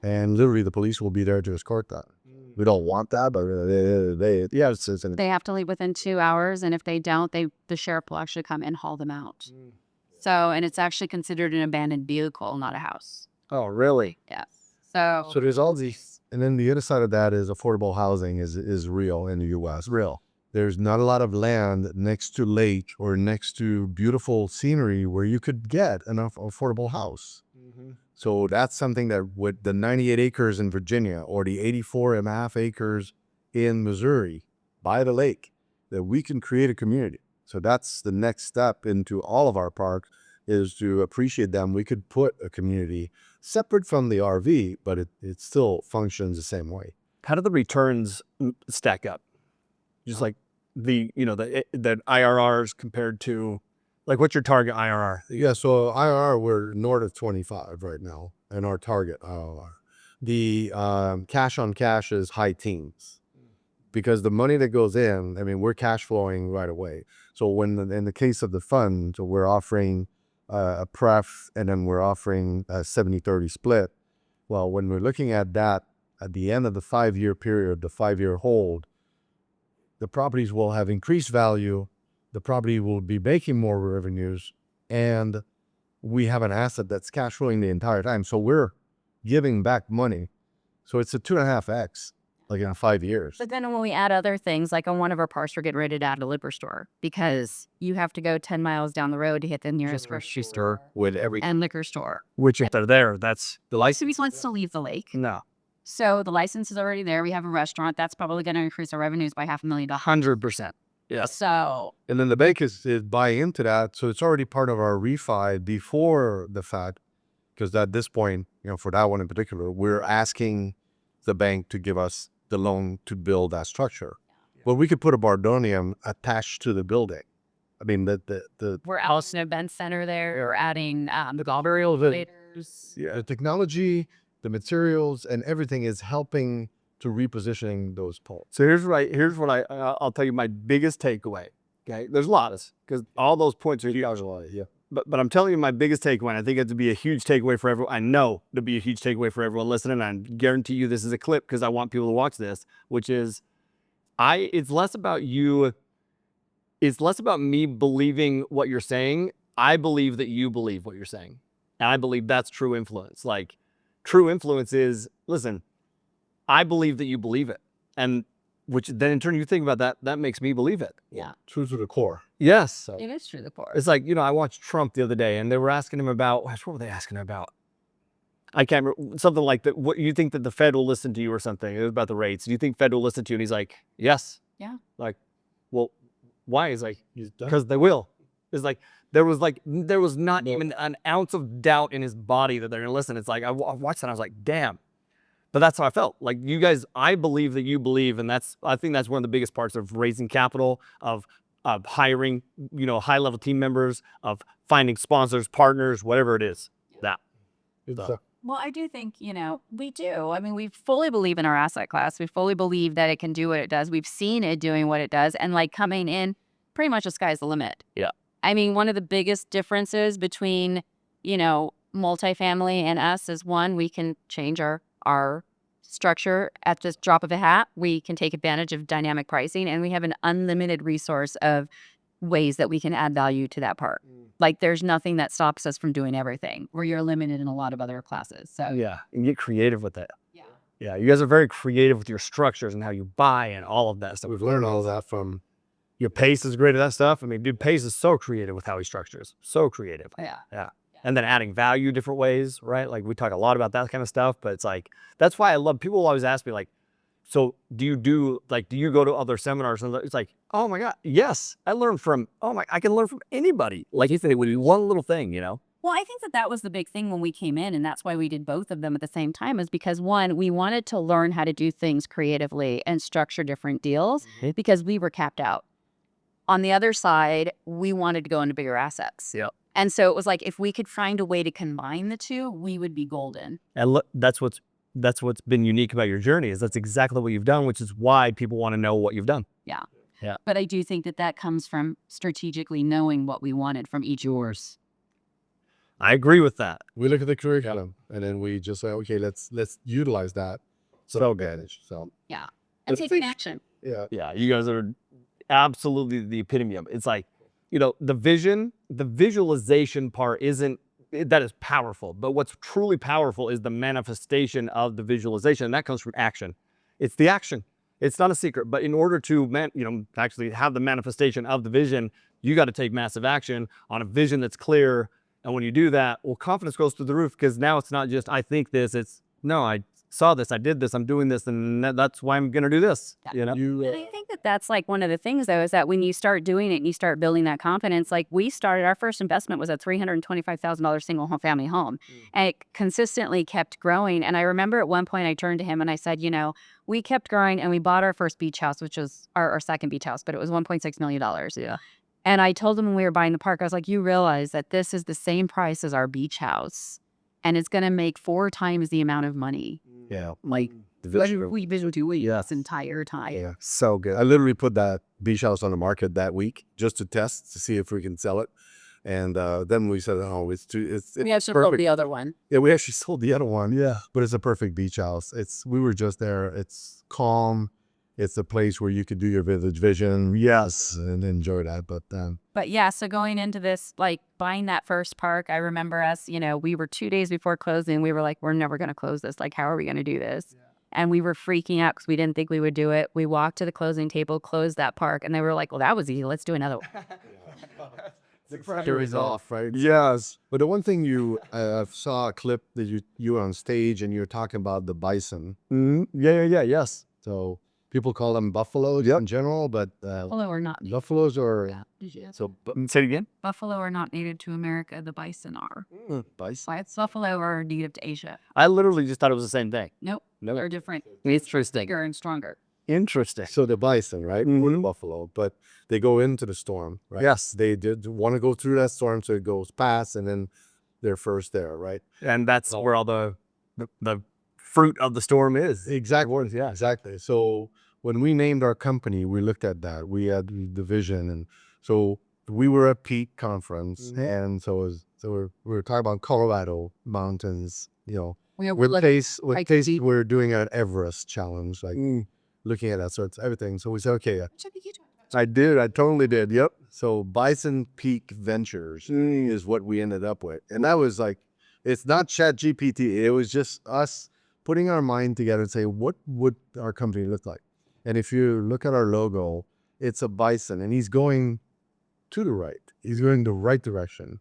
And literally the police will be there to escort that. We don't want that, but They have to leave within 2 hours. And if they don't, the sheriff will actually come and haul them out. So, and it's actually considered an abandoned vehicle, not a house. Oh, really? Yeah. So So there's all these, and then the other side of that is affordable housing is real in the U.S. Real. There's not a lot of land next to lake or next to beautiful scenery where you could get an affordable house. So that's something that with the 98 acres in Virginia or the 84.5 acres in Missouri by the lake, that we can create a community. So that's the next step into all of our parks is to appreciate them. We could put a community separate from the RV, but it still functions the same way. How do the returns stack up? Just like the IRRs compared to, like, what's your target IRR? Yeah, so IRR, we're north of 25 right now, and our target IRR. The cash on cash is high teens. because the money that goes in, I mean, we're cash flowing right away. So when in the case of the fund, we're offering a pref and then we're offering a 70-30 split. Well, when we're looking at that at the end of the 5-year period, the 5-year hold, the properties will have increased value. The property will be making more revenues, and we have an asset that's cash flowing the entire time. So we're giving back money. So it's a 2.5x, like in 5 years. But then when we add other things, like on one of our parks, we're getting ready to add a liquor store because you have to go 10 miles down the road to hit the nearest grocery store with every and liquor store. which if they're there, that's the So license. he wants to leave the lake. No, So the license is already there. We have a restaurant. That's probably going to increase our revenues by $500,000. 100%. Yes. So And then the bank is buying into that. So it's already part of our refi before the fact, because at this point, for that one in particular, we're asking the bank to give us the loan to build that structure. But we could put a Bardonium attached to the building. I mean, we're also an event center there. We're adding the golf the technology, the materials, and everything is helping to repositioning those poles. So here's what I'll tell you my biggest takeaway. Okay, there's a lot because all those points are huge. Yeah. But I'm telling you my biggest takeaway. And I think it to be a huge takeaway for everyone. I know to be a huge takeaway for everyone listening. And I guarantee you this is a clip because I want people to watch this. Which is, it's less about you. It's less about me believing what you're saying. I believe that you believe what you're saying, and I believe that's true influence. Like true influence is, listen, I believe that you believe it. And which then in turn you think about that makes me believe it. Yeah. True to the core. Yes. So It is true, the core. it's like, I watched Trump the other day and they were asking him about, what were they asking him about? I can't remember, something like that. What you think that the Fed will listen to you or something? It was about the rates. Do you think Fed will listen to you? And he's like, yes. Yeah. Like, well, why? He's like, because they will. It's like, there was not even an ounce of doubt in his body that they're going to listen. It's like, I watched that and I was like, damn. But that's how I felt. Like you guys, I believe that you believe, and I think that's one of the biggest parts of raising capital, of hiring, high-level team members, of finding sponsors, partners, whatever it is. That. Well, I do think, we do. I mean, we fully believe in our asset class. We fully believe that it can do what it does. We've seen it doing what it does. And like coming in, pretty much the sky's the limit. Yeah. I mean, one of the biggest differences between, multifamily and us is one, we can change our structure at the drop of a hat. We can take advantage of dynamic pricing, and we have an unlimited resource of ways that we can add value to that part. Like there's nothing that stops us from doing everything, where you're limited in a lot of other classes. So Yeah. And get creative with it. yeah. Yeah. You guys are very creative with your structures and how you buy and all of that stuff. We've learned all of that from. Your Pace is great at that stuff. I mean, dude, Pace is so creative with how he structures. So creative. Yeah. Yeah. And then adding value different ways, right? Like we talk a lot about that kind of stuff, but it's like, that's why I love, people always ask me like, so do you go to other seminars? And it's like, oh my God, yes. I can learn from anybody. Like you said, it would be one little thing, Well, I think that was the big thing when we came in, and that's why we did both of them at the same time, is because one, we wanted to learn how to do things creatively and structure different deals because we were capped out. On the other side, we wanted to go into bigger assets. Yep. And so it was like, if we could find a way to combine the two, we would be golden. And look, that's what's been unique about your journey is that's exactly what you've done, which is why people want to know what you've done. Yeah. Yeah. But I do think that comes from strategically knowing what we wanted from each yours. I agree with that. We look at the curriculum and then we just say, okay, let's utilize that. So advantage. So Yeah. And taking action. yeah. Yeah, you guys are absolutely the epitome of it. It's like, the visualization part that is powerful, but what's truly powerful is the manifestation of the visualization, and that comes from action. It's the action. It's not a secret, but in order to actually have the manifestation of the vision, you got to take massive action on a vision that's clear. And when you do that, well, confidence goes through the roof because now it's not just I think this, it's no, I saw this, I did this, I'm doing this, and that's why I'm going to do this. And I think that's like one of the things, though, is that when you start doing it and you start building that confidence, like our first investment was a $325,000 single family home. And it consistently kept growing. And I remember at one point I turned to him and I said, we kept growing and we bought our first beach house, which was our second beach house, but it was $1.6 million. Yeah. And I told him when we were buying the park, I was like, you realize that this is the same price as our beach house and it's going to make 4 times the amount of money. Yeah. Like We visually this entire time. Yeah. So good. I literally put that beach house on the market that week just to test to see if we can sell it. And then we said, oh, it's too, it's We have to build the other one. yeah, we actually sold the other one. Yeah. But it's a perfect beach house. We were just there. It's calm. It's a place where you could do your village vision. Yes. And enjoy that. But yeah, so going into this, like buying that first park, I remember us, we were 2 days before closing. We were like, we're never going to close this. Like, how are we going to do this? Yeah. And we were freaking out because we didn't think we would do it. We walked to the closing table, closed that park, and they were like, well, that was easy. Let's do another one. Carries off, right? Yes. But the one thing I saw a clip that you were on stage and you were talking about the bison. Yeah. Yes. So people call them buffaloes in general, but Buffalo are not. buffaloes are Yeah. so Say it again. Buffalo are not native to America. The bison are. bison. Buffalo are native to Asia. I literally just thought it was the same thing. Nope. No. They're different. Interesting. Bigger and stronger. Interesting. So the bison, right? Or the buffalo, but they go into the storm, right? Yes. They did want to go through that storm, so it goes past, and then they're first there, right? And that's where all the fruit of the storm is. Exactly. Yeah, exactly. So when we named our company, we looked at that. We had the vision, and so we were at Peak Conference, and so we were talking about Colorado mountains. We're doing an Everest challenge, like looking at that sort of everything. So we said, okay, I totally did. Yep. So Bison Peak Ventures is what we ended up with, and that was like, it's not Chat GPT. It was just us putting our mind together and say, what would our company look like? And if you look at our logo, it's a bison, and he's going to the right. He's going the right direction,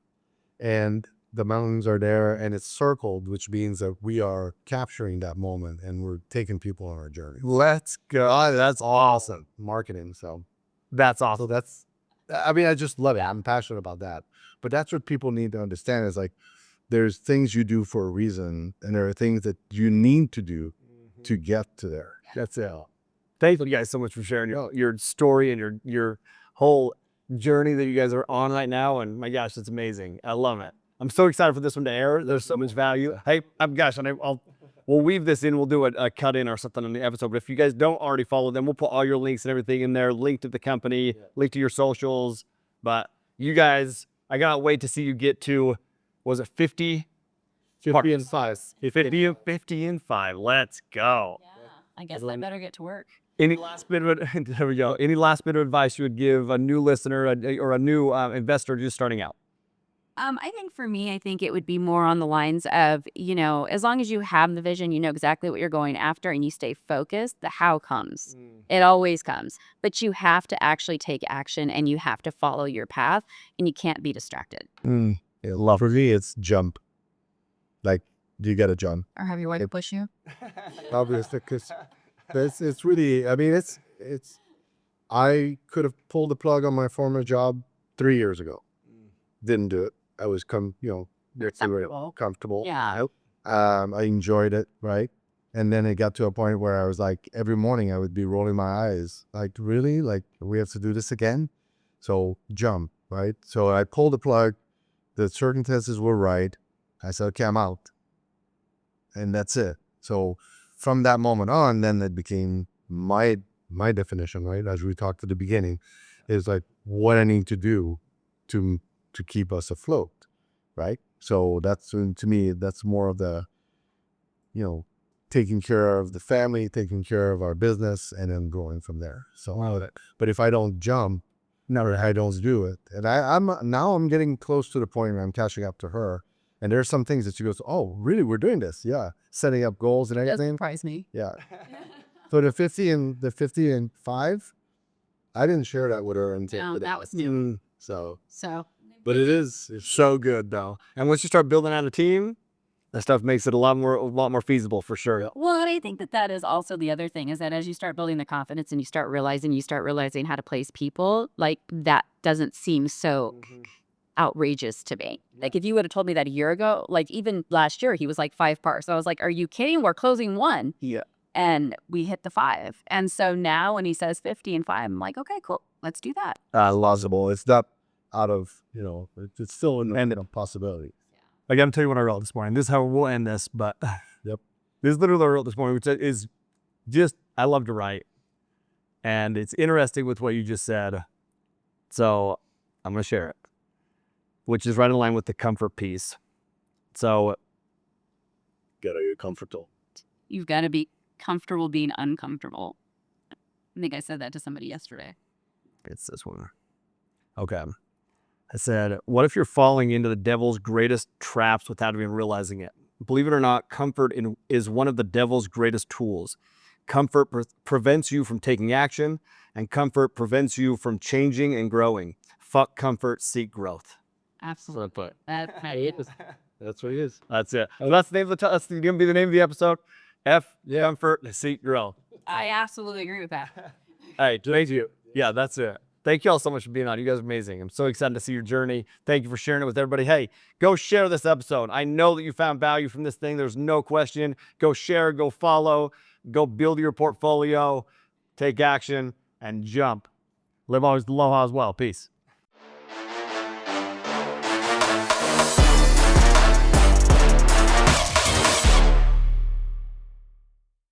and the mountains are there, and it's circled, which means that we are capturing that moment, and we're taking people on our journey. Let's go. That's awesome. Marketing, so That's awesome. I just love it. I'm passionate about that. But that's what people need to understand is like, there's things you do for a reason, and there are things that you need to do to get to there. That's it. Thank you guys so much for sharing your story and your whole journey that you guys are on right now. And my gosh, it's amazing. I love it. I'm so excited for this one to air. There's so much value. Hey, we'll weave this in. We'll do a cut in or something on the episode. But if you guys don't already follow them, we'll put all your links and everything in there. Link to the company, link to your socials. But you guys, I cannot wait to see you get to, was it 50? 50 and 5. 50 and 5. Let's go. Yeah. I guess I better get to work. Any last bit of there we go. Any last bit of advice you would give a new listener or a new investor just starting out? I think for me, I think it would be more on the lines of, as long as you have the vision, you know exactly what you're going after, and you stay focused, the how comes. It always comes. But you have to actually take action, and you have to follow your path, and you can't be distracted. For me, it's jump. Like, you got to jump. Or have your wife push you? Obviously, because it's really, I could have pulled the plug on my former job 3 years ago. Didn't do it. I was comfortable. Yeah. I enjoyed it, right? And then it got to a point where I was like, every morning I would be rolling my eyes. Like, really? Like, we have to do this again? So jump, right? So I pulled the plug. The circumstances were right. I said, okay, I'm out. And that's it. So from that moment on, then it became my definition, right? As we talked at the beginning, is like what I need to do to keep us afloat, right? So that's, to me, that's more of the, taking care of the family, taking care of our business, and then growing from there. So, but if I don't jump, I don't do it. And I'm getting close to the point where I'm catching up to her. And there's some things that she goes, oh, really? We're doing this? Yeah. Setting up goals and It doesn't everything. surprise me. Yeah. So the 50 and 5, I didn't share that with her until No, today. that was new. So, So but it's So good though. And once you start building out a team, that stuff makes it a lot more feasible for sure. Well, and I think that is also the other thing, is that as you start building the confidence and you start realizing how to place people, like that doesn't seem so outrageous to me. Like if you would have told me that a year ago, like even last year, he was like 5 parks. I was like, are you kidding? We're closing 1. Yeah. And we hit the 5. And so now when he says 50 and 5, I'm like, okay, cool. Let's do that. plausible. It's not out of, it's still a possibility. I got to tell you what I wrote this morning. This is how we'll end this, but Yep. this is literally what I wrote this morning, which is I love to write. And it's interesting with what you just said. So I'm going to share it, which is right in line with the comfort piece. So, gotta get comfortable. You've got to be comfortable being uncomfortable. I think I said that to somebody yesterday. It's this one. Okay. I said, what if you're falling into the devil's greatest traps without even realizing it? Believe it or not, comfort is one of the devil's greatest tools. Comfort prevents you from taking action, and comfort prevents you from changing and growing. Fuck comfort, seek growth. Absolutely. That's what it is. That's it. And that's the name of that's going to be the name of the episode. Comfort, seek growth. I absolutely agree with that. Hey, thank you. Yeah, that's it. Thank you all so much for being on. You guys are amazing. I'm so excited to see your journey. Thank you for sharing it with everybody. Hey, go share this episode. I know that you found value from this thing. There's no question. Go share, go follow, go build your portfolio, take action, and jump. Live always aloha as well. Peace.